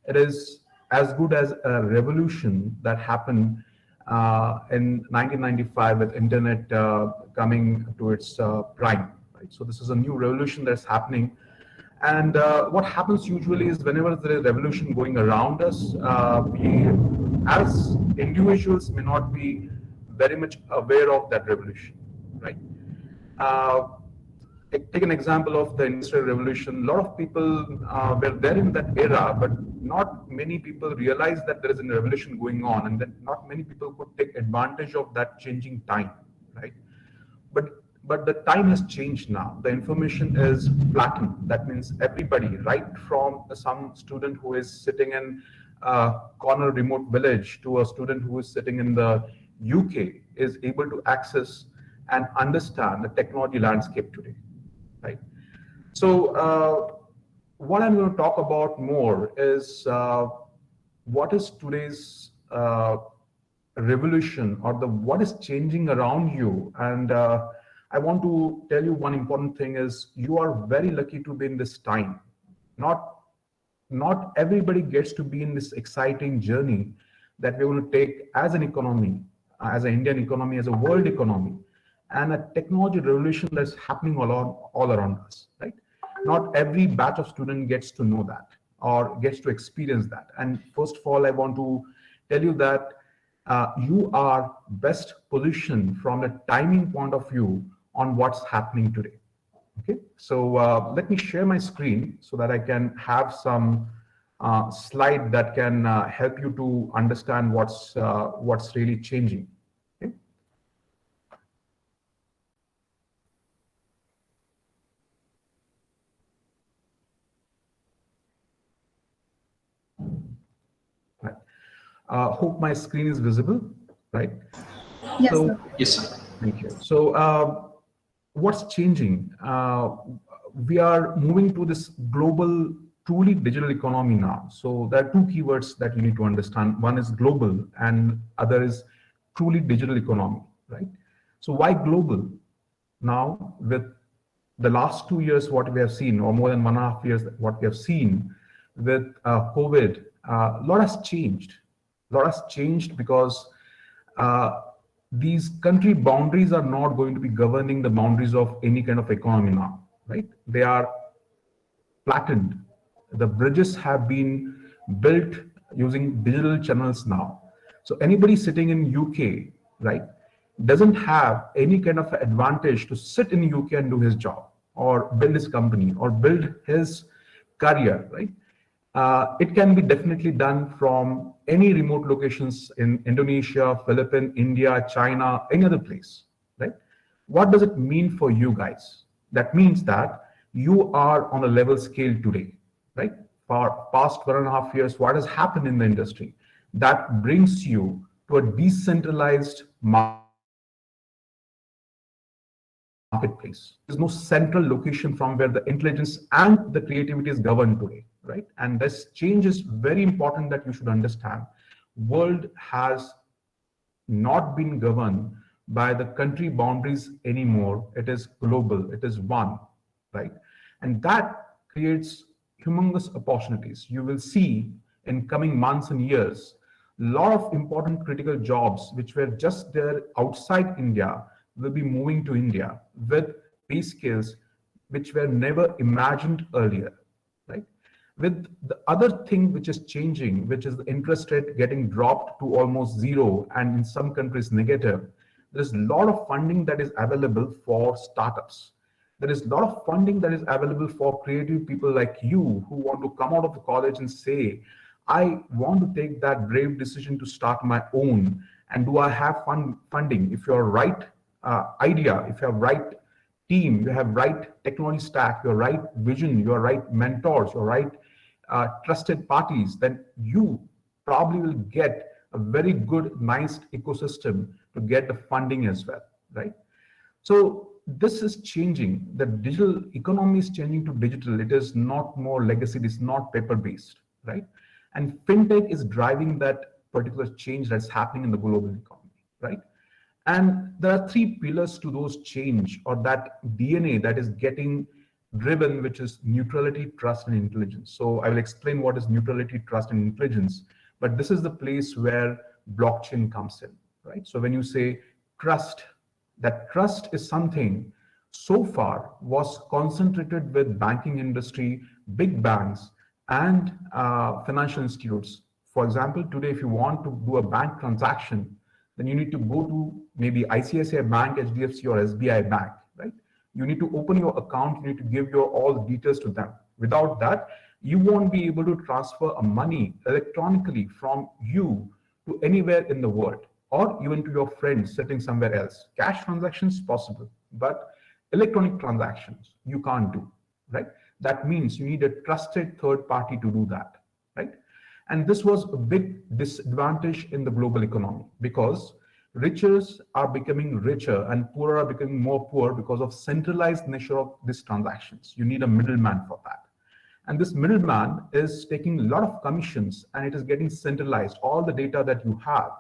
It is as good as a revolution that happened in 1995 with internet coming to its prime. Right? So this is a new revolution that's happening. And what happens usually is whenever there is a revolution going around us, we as individuals may not be very much aware of that revolution, right? Take an example of the Industrial Revolution. A lot of people were there in that era, but not many people realized that there is a revolution going on, and that not many people could take advantage of that changing time, right? But the time has changed now. The information is flattened. That means everybody, right from some student who is sitting in a corner remote village to a student who is sitting in the UK, is able to access and understand the technology landscape today, right? So what I'm going to talk about more is what is today's revolution, or what is changing around you. And I want to tell you one important thing is you are very lucky to be in this time. Not everybody gets to be in this exciting journey that we're going to take as an economy, as an Indian economy, as a world economy, and a technology revolution that's happening all around us, right? Not every batch of student gets to know that or gets to experience that. And first of all, I want to tell you that you are best positioned from a timing point of view on what's happening today. Okay, so let me share my screen so that I can have some slide that can help you to understand what's really changing. Okay. Right. Hope my screen is visible, right? Yes, So, sir. Yes, sir. thank you. So, what's changing? We are moving to this global, truly digital economy now. So there are two keywords that you need to understand. One is global, and other is truly digital economy, right? So why global? Now, with the last 2 years, what we have seen, or more than 1.5 years, what we have seen with COVID, a lot has changed. A lot has changed because these country boundaries are not going to be governing the boundaries of any kind of economy now, right? They are flattened. The bridges have been built using digital channels now. So anybody sitting in UK, right, doesn't have any kind of advantage to sit in UK and do his job or build his company or build his career, right? It can be definitely done from any remote locations in Indonesia, Philippines, India, China, any other place, right? What does it mean for you guys? That means that you are on a level scale today, right? For past 1.5 years, what has happened in the industry? That brings you to a decentralized marketplace. There's no central location from where the intelligence and the creativity is governed today, right? And this change is very important that you should understand. World has not been governed by the country boundaries anymore. It is global, it is one, right? And that creates humongous opportunities. You will see in coming months and years, a lot of important critical jobs which were just there outside India will be moving to India with pay scales which were never imagined earlier, right? With the other thing which is changing, which is the interest rate getting dropped to almost zero and in some countries negative, there's a lot of funding that is available for startups. There is a lot of funding that is available for creative people like you who want to come out of the college and say, I want to take that brave decision to start my own. And do I have funding? If you're right idea, if you have right team, you have right technology stack, your right vision, your right mentors, your right trusted parties, then you probably will get a very good, nice ecosystem to get the funding as well, right? So this is changing. The digital economy is changing to digital. It is not more legacy. It is not paper-based, right? And fintech is driving that particular change that's happening in the global economy, right? And there are three pillars to those change, or that DNA that is getting driven, which is neutrality, trust, and intelligence. So I will explain what is neutrality, trust, and intelligence. But this is the place where blockchain comes in, right? So when you say trust, that trust is something so far was concentrated with banking industry, big banks, and financial institutes. For example, today, if you want to do a bank transaction, then you need to go to maybe ICICI Bank, HDFC, or SBI Bank, right? You need to open your account, you need to give your all the details to them. Without that, you won't be able to transfer a money electronically from you to anywhere in the world, or even to your friends sitting somewhere else. Cash transactions possible, but electronic transactions you can't do, right? That means you need a trusted third party to do that, right? And this was a big disadvantage in the global economy because riches are becoming richer and poorer are becoming more poor because of centralized nature of these transactions. You need a middleman for that. And this middleman is taking a lot of commissions and it is getting centralized. All the data that you have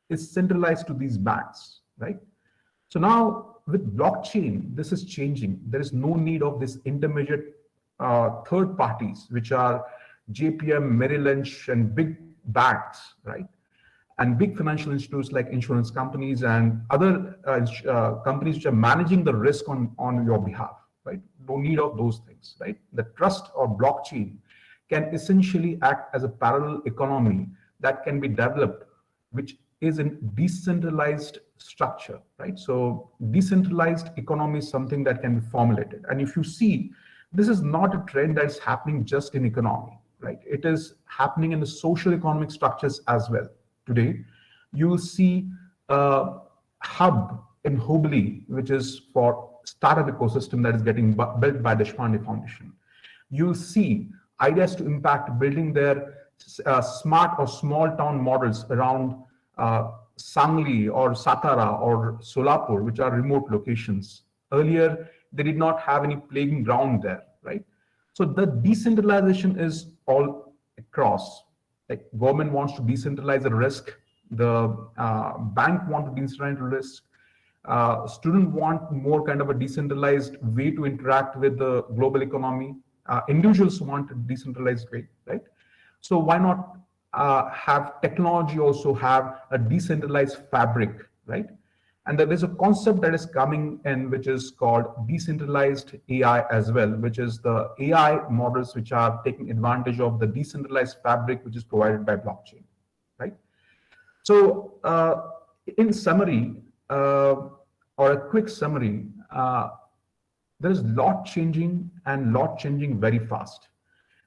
is centralized to these banks, right? So now with blockchain, this is changing. There is no need of this intermediate third parties, which are JPM, Merrill Lynch, and big banks, right? And big financial institutes like insurance companies and other companies which are managing the risk on your behalf, right? No need of those things, right? The trust or blockchain can essentially act as a parallel economy that can be developed, which is in decentralized structure, right? So decentralized economy is something that can be formulated. And if you see, this is not a trend that is happening just in economy, right? It is happening in the social economic structures as well. Today, you will see a hub in Hubli, which is for startup ecosystem that is getting built by the Deshpande Foundation. You'll see ideas to impact building their smart or small town models around Sangli or Satara or Solapur, which are remote locations. Earlier, they did not have any playing ground there, right? So the decentralization is all across. Like government wants to decentralize the risk, the bank want to decentralize the risk, student want more kind of a decentralized way to interact with the global economy. Individuals want a decentralized way, right? So why not have technology also have a decentralized fabric, right? And there's a concept that is coming in, which is called decentralized AI as well, which is the AI models which are taking advantage of the decentralized fabric, which is provided by blockchain, right? So in summary, or a quick summary, there is lot changing and lot changing very fast.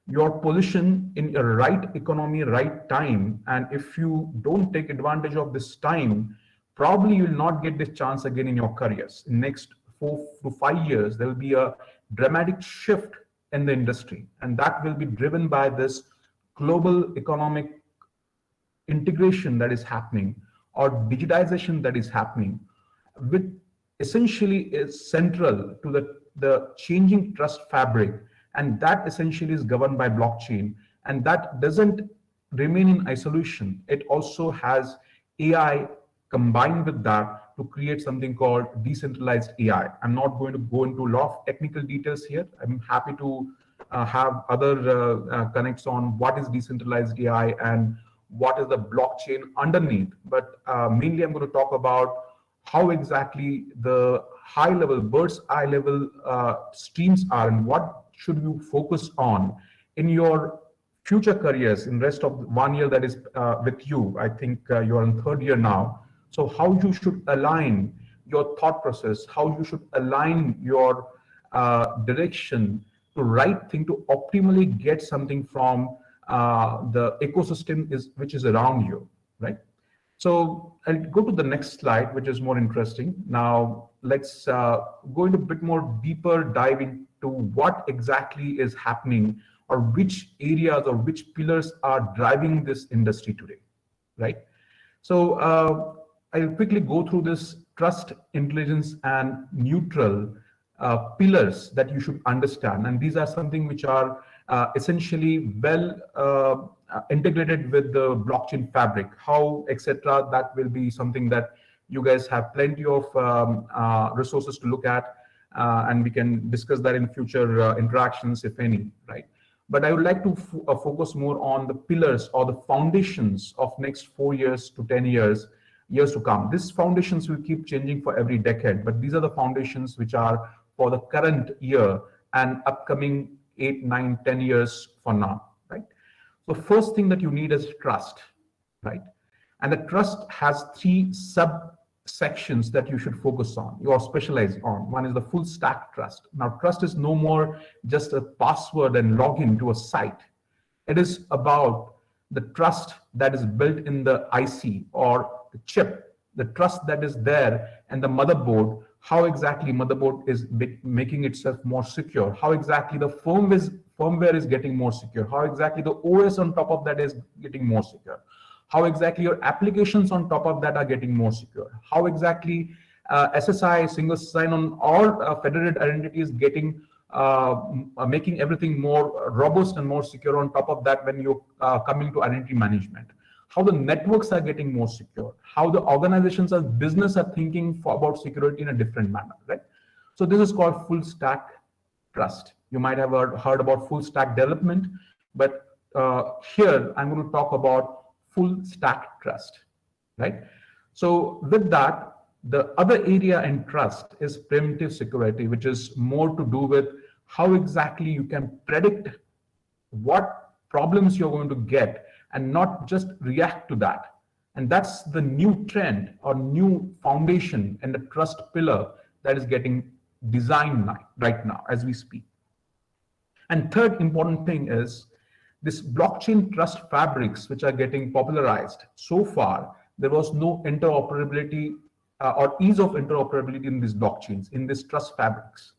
Your position in a right economy, right time, and if you don't take advantage of this time, probably you will not get this chance again in your careers. In next 4 to 5 years, there will be a dramatic shift in the industry, and that will be driven by this global economic integration that is happening or digitization that is happening, which essentially is central to the changing trust fabric, and that essentially is governed by blockchain, and that doesn't remain in isolation. It also has AI combined with that to create something called decentralized AI. I'm not going to go into a lot of technical details here. I'm happy to have other connects on what is decentralized AI and what is the blockchain underneath. But mainly I'm going to talk about how exactly the high level, bird's eye level streams are, and what should you focus on in your future careers in rest of 1 year that is with you. I think you are in 3rd year now. So how you should align your thought process, how you should align your direction to right thing to optimally get something from the ecosystem which is around you, right? So I'll go to the next slide, which is more interesting. Now let's go into a bit more deeper dive into what exactly is happening, or which areas or which pillars are driving this industry today, right? So I'll quickly go through this trust, intelligence, and neutral pillars that you should understand. And these are something which are essentially well integrated with the blockchain fabric, how, etc. That will be something that you guys have plenty of resources to look at, and we can discuss that in future interactions, if any, right? But I would like to focus more on the pillars or the foundations of next 4 years to 10 years to come. These foundations will keep changing for every decade, but these are the foundations which are for the current year and upcoming 8, 9, 10 years from now, right? So first thing that you need is trust, right? And the trust has 3 subsections that you should focus on, you are specialized on. One is the full stack trust. Now, trust is no more just a password and login to a site. It is about the trust that is built in the IC or the chip, the trust that is there, and the motherboard, how exactly motherboard is making itself more secure, how exactly the firmware is getting more secure, how exactly the OS on top of that is getting more secure, how exactly your applications on top of that are getting more secure, how exactly SSI, single sign-on, or federated identity is getting making everything more robust and more secure on top of that when you're coming to identity management, how the networks are getting more secure, how the organizations as business are thinking about security in a different manner, right? So this is called full stack trust. You might have heard about full stack development, but here I'm going to talk about full stack trust, right? So with that, the other area in trust is primitive security, which is more to do with how exactly you can predict what problems you're going to get and not just react to that. And that's the new trend or new foundation and the trust pillar that is getting designed right now as we speak. And third important thing is this blockchain trust fabrics, which are getting popularized. So far, there was no interoperability or ease of interoperability in these blockchains, in these trust fabrics.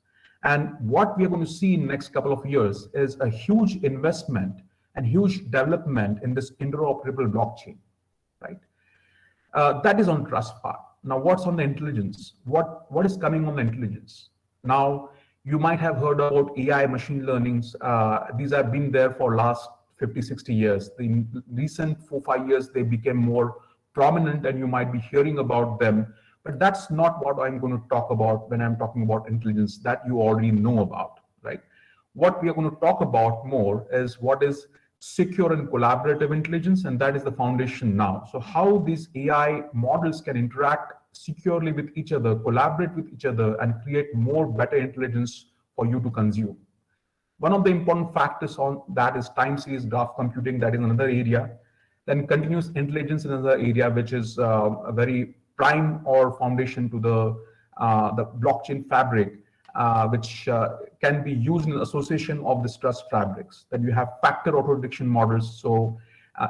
And what we are going to see in the next couple of years is a huge investment and huge development in this interoperable blockchain, right? That is on trust part. Now, what's on the intelligence? What is coming on the intelligence? Now, you might have heard about AI machine learnings. These have been there for last 50, 60 years. The recent 4-5 years, they became more prominent and you might be hearing about them. But that's not what I'm going to talk about when I'm talking about intelligence that you already know about, right? What we are going to talk about more is what is secure and collaborative intelligence, and that is the foundation now. So how these AI models can interact securely with each other, collaborate with each other, and create more better intelligence for you to consume. One of the important factors on that is time series graph computing. That is another area. Then continuous intelligence is another area, which is a very prime or foundation to the blockchain fabric, which can be used in association of these trust fabrics. Then you have factor auto prediction models. So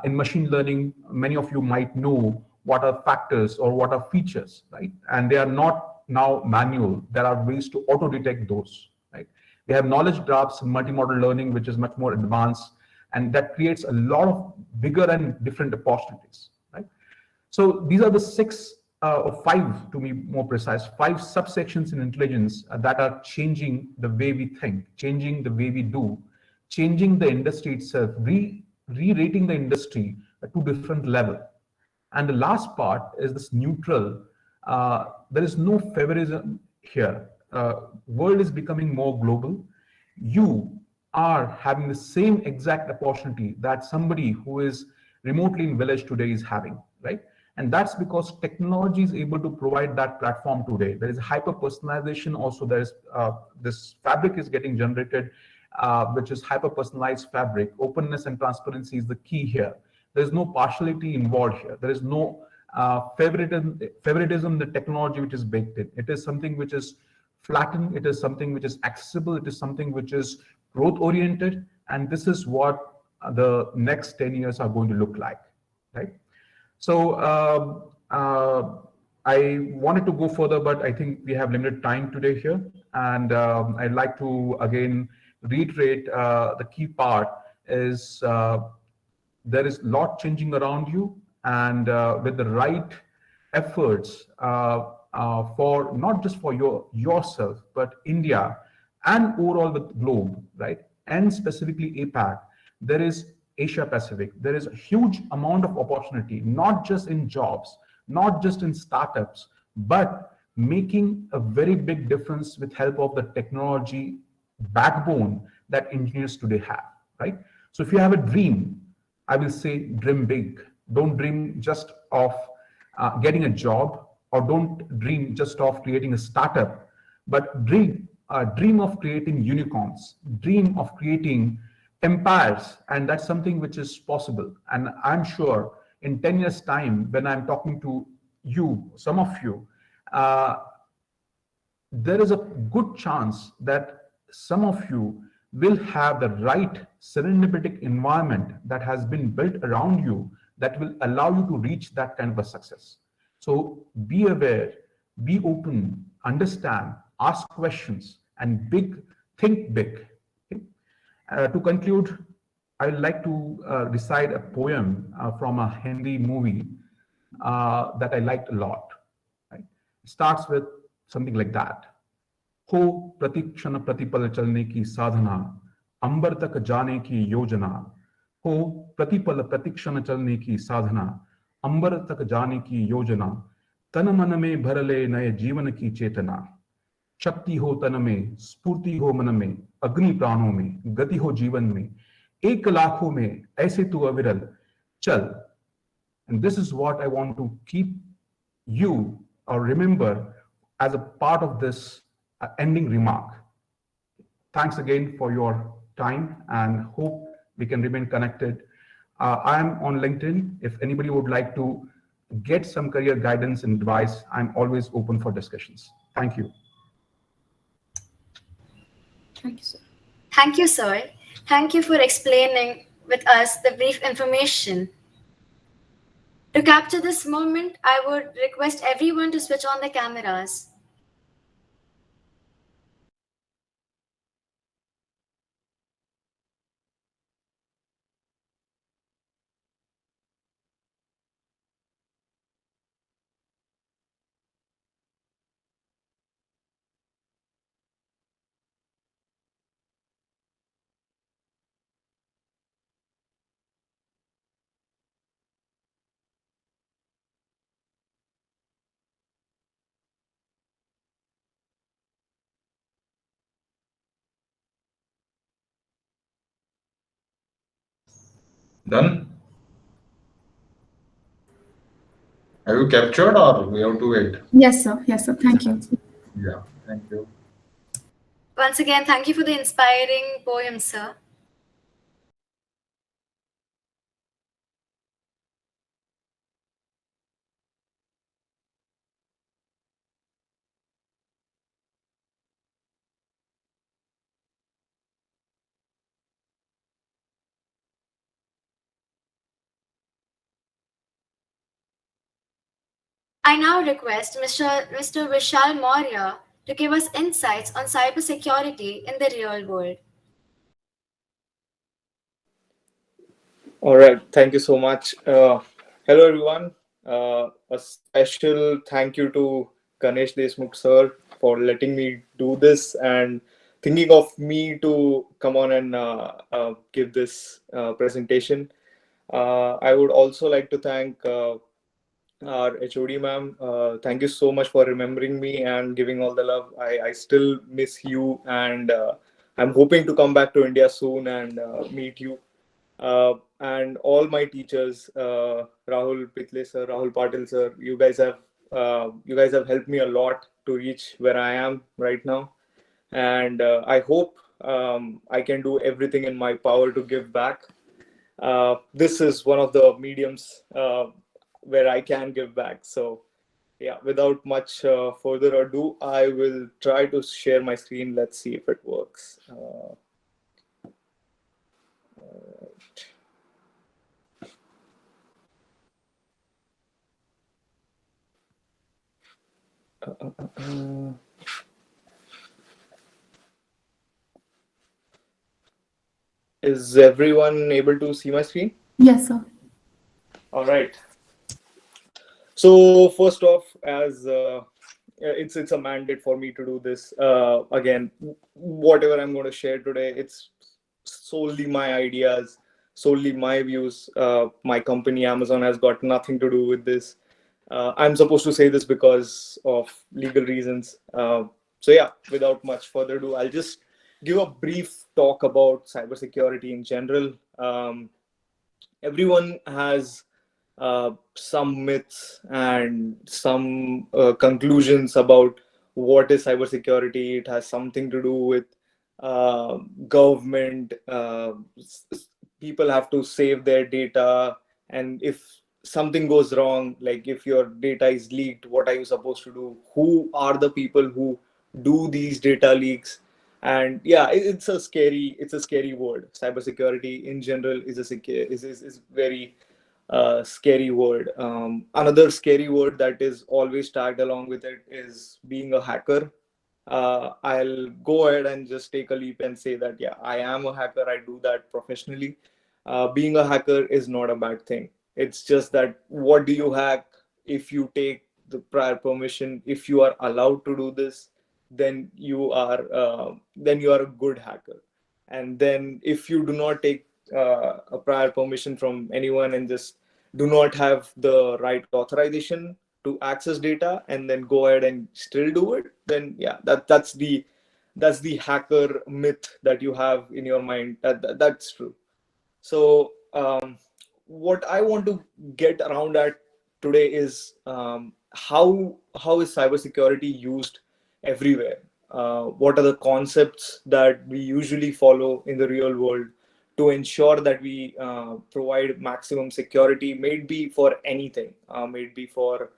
in machine learning, many of you might know what are factors or what are features, right? And they are not now manual. There are ways to auto detect those, right? We have knowledge graphs and multimodal learning, which is much more advanced, and that creates a lot of bigger and different opportunities, right? So these are the six or five, to be more precise, 5 subsections in intelligence that are changing the way we think, changing the way we do, changing the industry itself, re-rating the industry to different level. And the last part is this neutral. There is no favorism here. World is becoming more global. You are having the same exact opportunity that somebody who is remotely in village today is having, right? And that's because technology is able to provide that platform today. There is hyper personalization also. There is this fabric is getting generated, which is hyper personalized fabric. Openness and transparency is the key here. There is no partiality involved here. There is no favoritism, the technology which is baked in. It is something which is flattened. It is something which is accessible. It is something which is growth oriented. And this is what the next 10 years are going to look like, right? So I wanted to go further, but I think we have limited time today here. And I'd like to, again, reiterate the key part is there is a lot changing around you, and with the right efforts for not just for yourself, but India and overall the globe, right? And specifically APAC, there is Asia Pacific. There is a huge amount of opportunity, not just in jobs, not just in startups, but making a very big difference with help of the technology backbone that engineers today have, right? So if you have a dream, I will say dream big. Don't dream just of getting a job, or don't dream just of creating a startup, but dream of creating unicorns, dream of creating empires, and that's something which is possible. And I'm sure in 10 years time, when I'm talking to you, some of you, there is a good chance that some of you will have the right serendipitous environment that has been built around you that will allow you to reach that kind of a success. So be aware, be open, understand, ask questions, and think big. To conclude, I would like to recite a poem from a Hindi movie that I liked a lot. Right? It starts with something like that. हो प्रतीक्षण प्रतिपल चलने की साधना, अंबर तक जाने की योजना. हो प्रतिपल प्रतीक्षण चलने की साधना, अंबर तक जाने की योजना. तन मन में भर ले नए जीवन की चेतना. शक्ति हो तन में, स्फूर्ति हो मन में, अग्नि प्राणों में, गति हो जीवन में, एक लाखों में ऐसे तू अविरल चल. And this is what I want to keep you or remember as a part of this ending remark. Thanks again for your time, and hope we can remain connected. I am on LinkedIn. If anybody would like to get some career guidance and advice, I'm always open for discussions. Thank you. Thank you, sir. Thank you, sir. Thank you for explaining with us the brief information. To capture this moment, I would request everyone to switch on the cameras. Done? Have you captured or we have to wait? Yes, sir. Yes, sir. Thank you. Yeah, thank you. Once again, thank you for the inspiring poem, sir. I now request Mr. Vishal Maurya to give us insights on cybersecurity in the real world. All right. Thank you so much. Hello, everyone. A special thank you to Ganesh Deshmukh sir for letting me do this and thinking of me to come on and give this presentation. I would also like to thank our HOD ma'am. Thank you so much for remembering me and giving all the love. I still miss you, and I'm hoping to come back to India soon and meet you. And all my teachers, Rahul Pitle sir, Rahul Patil sir, you guys have helped me a lot to reach where I am right now, and I hope I can do everything in my power to give back. This is one of the mediums where I can give back. So yeah, without much further ado, I will try to share my screen. Let's see if it works. Is everyone able to see my screen? Yes, sir. All right. So first off, as it's a mandate for me to do this. Again, whatever I'm going to share today, it's solely my ideas, solely my views. My company Amazon has got nothing to do with this. I'm supposed to say this because of legal reasons. So yeah, without much further ado, I'll just give a brief talk about cybersecurity in general. Everyone has some myths and some conclusions about what is cybersecurity. It has something to do with government. People have to save their data, and if something goes wrong, like if your data is leaked, what are you supposed to do? Who are the people who do these data leaks? And yeah, it's a scary word. Cybersecurity in general is very scary word. Another scary word that is always tagged along with it is being a hacker. I'll go ahead and just take a leap and say that, yeah, I am a hacker. I do that professionally. Being a hacker is not a bad thing. It's just that what do you hack? If you take the prior permission, if you are allowed to do this, then you are a good hacker. And then if you do not take a prior permission from anyone and just do not have the right authorization to access data and then go ahead and still do it, then yeah, that's the hacker myth that you have in your mind. That's true. So what I want to get around at today is how is cybersecurity used everywhere? What are the concepts that we usually follow in the real world to ensure that we provide maximum security, may it be for anything, may it be for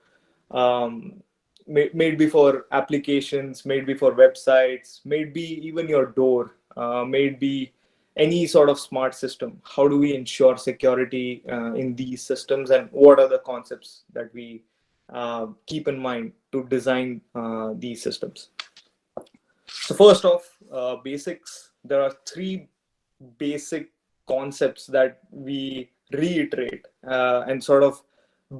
may it be for applications, may it be for websites, may it be even your door, may it be any sort of smart system. How do we ensure security in these systems, and what are the concepts that we keep in mind to design these systems? So first off, basics. There are three basic concepts that we reiterate and sort of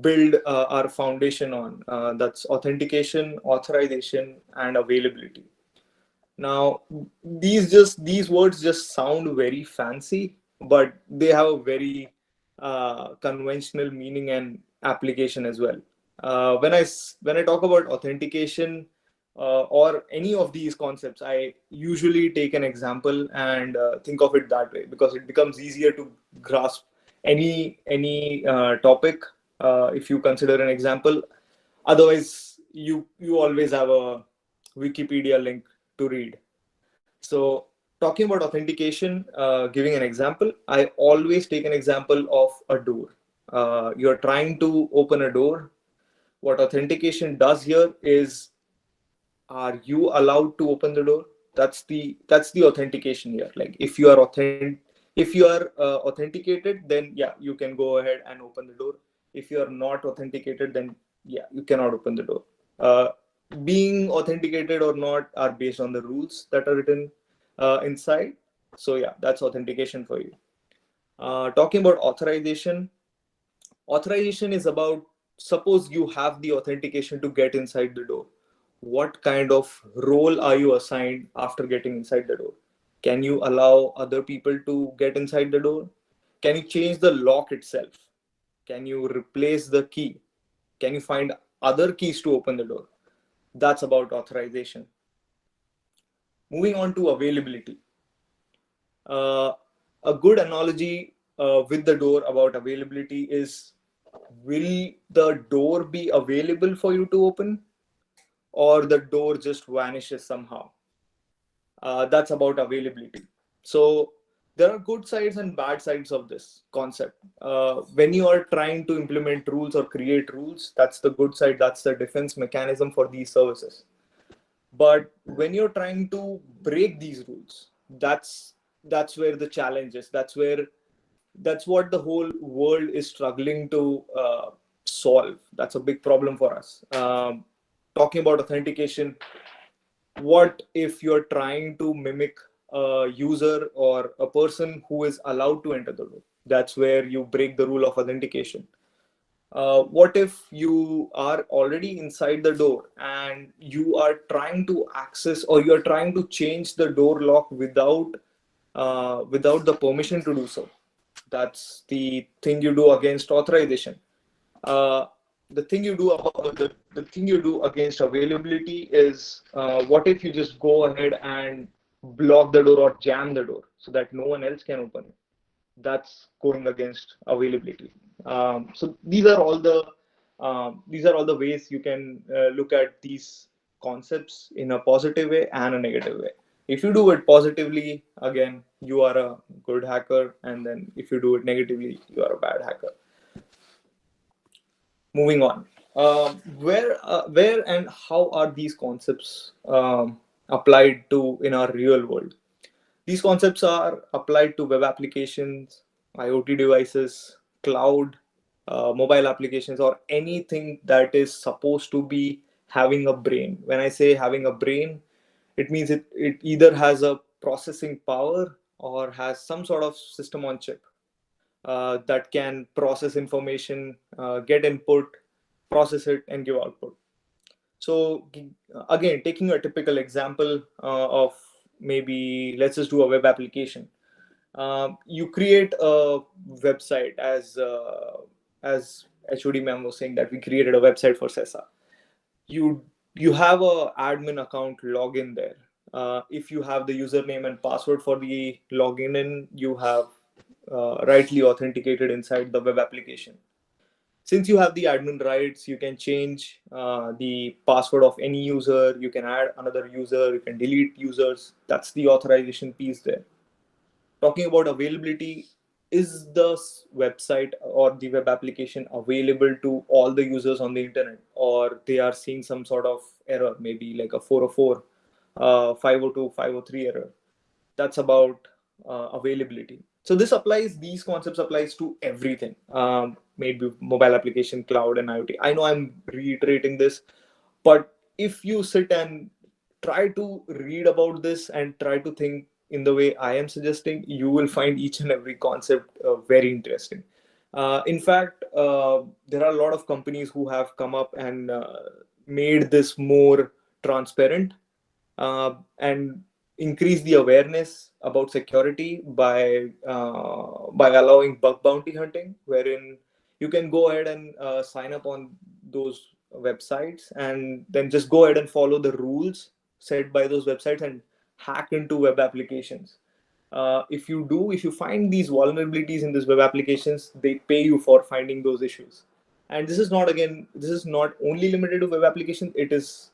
build our foundation on. That's authentication, authorization, and availability. Now, these words just sound very fancy, but they have a very conventional meaning and application as well. When I talk about authentication or any of these concepts, I usually take an example and think of it that way, because it becomes easier to grasp any topic if you consider an example. Otherwise, you always have a Wikipedia link to read. So talking about authentication, giving an example, I always take an example of a door. You're trying to open a door. What authentication does here is, are you allowed to open the door? That's the authentication here. Like if you are authenticated, then yeah, you can go ahead and open the door. If you are not authenticated, then yeah, you cannot open the door. Being authenticated or not are based on the rules that are written inside. So yeah, that's authentication for you. Talking about authorization is about, suppose you have the authentication to get inside the door. What kind of role are you assigned after getting inside the door? Can you allow other people to get inside the door? Can you change the lock itself? Can you replace the key? Can you find other keys to open the door? That's about authorization. Moving on to availability. A good analogy with the door about availability is, will the door be available for you to open, or the door just vanishes somehow? That's about availability. So there are good sides and bad sides of this concept. When you are trying to implement rules or create rules, that's the good side. That's the defense mechanism for these services. But when you're trying to break these rules, that's where the challenge is. That's what the whole world is struggling to solve. That's a big problem for us. Talking about authentication, what if you're trying to mimic a user or a person who is allowed to enter the door? That's where you break the rule of authentication. What if you are already inside the door and you are trying to access, or you're trying to change the door lock without the permission to do so? That's the thing you do against authorization. The thing you do against availability is, what if you just go ahead and block the door or jam the door so that no one else can open it? That's going against availability. So these are all the ways you can look at these concepts in a positive way and a negative way. If you do it positively, again, you are a good hacker, and then if you do it negatively, you are a bad hacker. Moving on, where and how are these concepts applied to in our real world? These concepts are applied to web applications, IoT devices, cloud, mobile applications, or anything that is supposed to be having a brain. When I say having a brain, it means it either has a processing power or has some sort of system on chip that can process information, get input, process it, and give output. So again, taking a typical example of, maybe let's just do a web application. You create a website, as HOD ma'am was saying, that we created a website for CESA. You have a admin account login there. If you have the username and password for the login in, you have rightly authenticated inside the web application. Since you have the admin rights, you can change the password of any user, you can add another user, you can delete users. That's the authorization piece there. talking about availability, is the website or the web application available to all the users on the internet, or they are seeing some sort of error, maybe like a 404, 502, 503 error? That's about availability. So these concepts applies to everything, maybe mobile application, cloud, and IoT. I know I'm reiterating this, but if you sit and try to read about this and try to think in the way I am suggesting, you will find each and every concept very interesting. In fact, there are a lot of companies who have come up and made this more transparent, and increase the awareness about security by allowing bug bounty hunting, wherein you can go ahead and sign up on those websites and then just go ahead and follow the rules set by those websites and hack into web applications. If you find these vulnerabilities in these web applications, they pay you for finding those issues. And this is not only limited to web applications, it is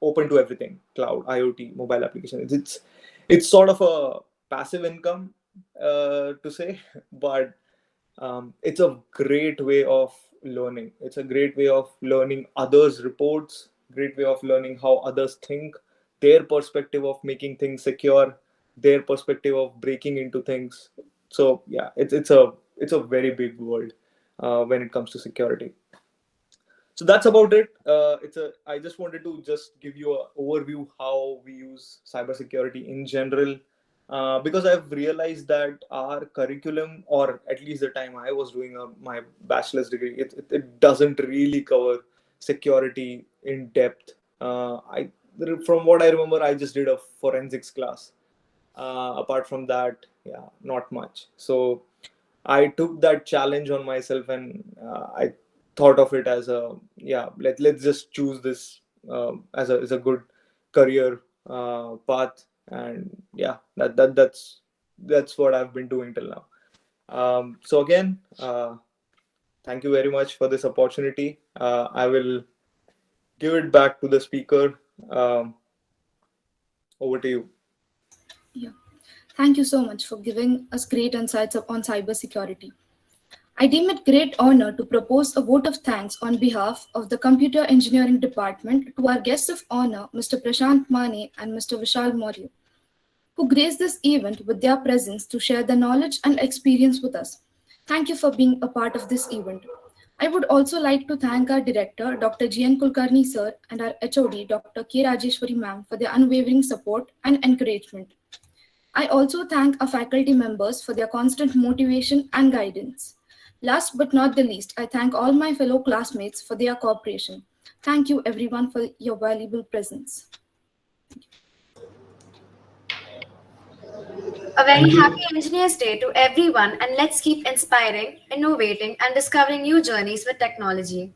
open to everything: cloud, IoT, mobile applications. It's sort of a passive income, to say, but it's a great way of learning. It's a great way of learning others' reports, great way of learning how others think, their perspective of making things secure, their perspective of breaking into things. So yeah, it's a very big world when it comes to security. So that's about it. I just wanted to just give you an overview how we use cybersecurity in general, because I've realized that our curriculum, or at least the time I was doing my bachelor's degree, it doesn't really cover security in depth. From what I remember, I just did a forensics class. Apart from that, yeah, not much. So I took that challenge on myself, and I thought of it as let's just choose this as a good career path, and yeah, that's what I've been doing till now. So again, thank you very much for this opportunity. I will give it back to the speaker. Over to you. Yeah. Thank you so much for giving us great insights on cybersecurity. I deem it great honor to propose a vote of thanks on behalf of the Computer Engineering Department to our guests of honor, Mr. Prashant Mane and Mr. Vishal Maurya, who graced this event with their presence to share their knowledge and experience with us. Thank you for being a part of this event. I would also like to thank our director, Dr. G.N. Kulkarni sir, and our HOD, Dr. K. Rajeshwari ma'am, for their unwavering support and encouragement. I also thank our faculty members for their constant motivation and guidance. Last but not the least, I thank all my fellow classmates for their cooperation. Thank you everyone for your valuable presence. A very happy Engineers Day to everyone, and let's keep inspiring, innovating, and discovering new journeys with technology.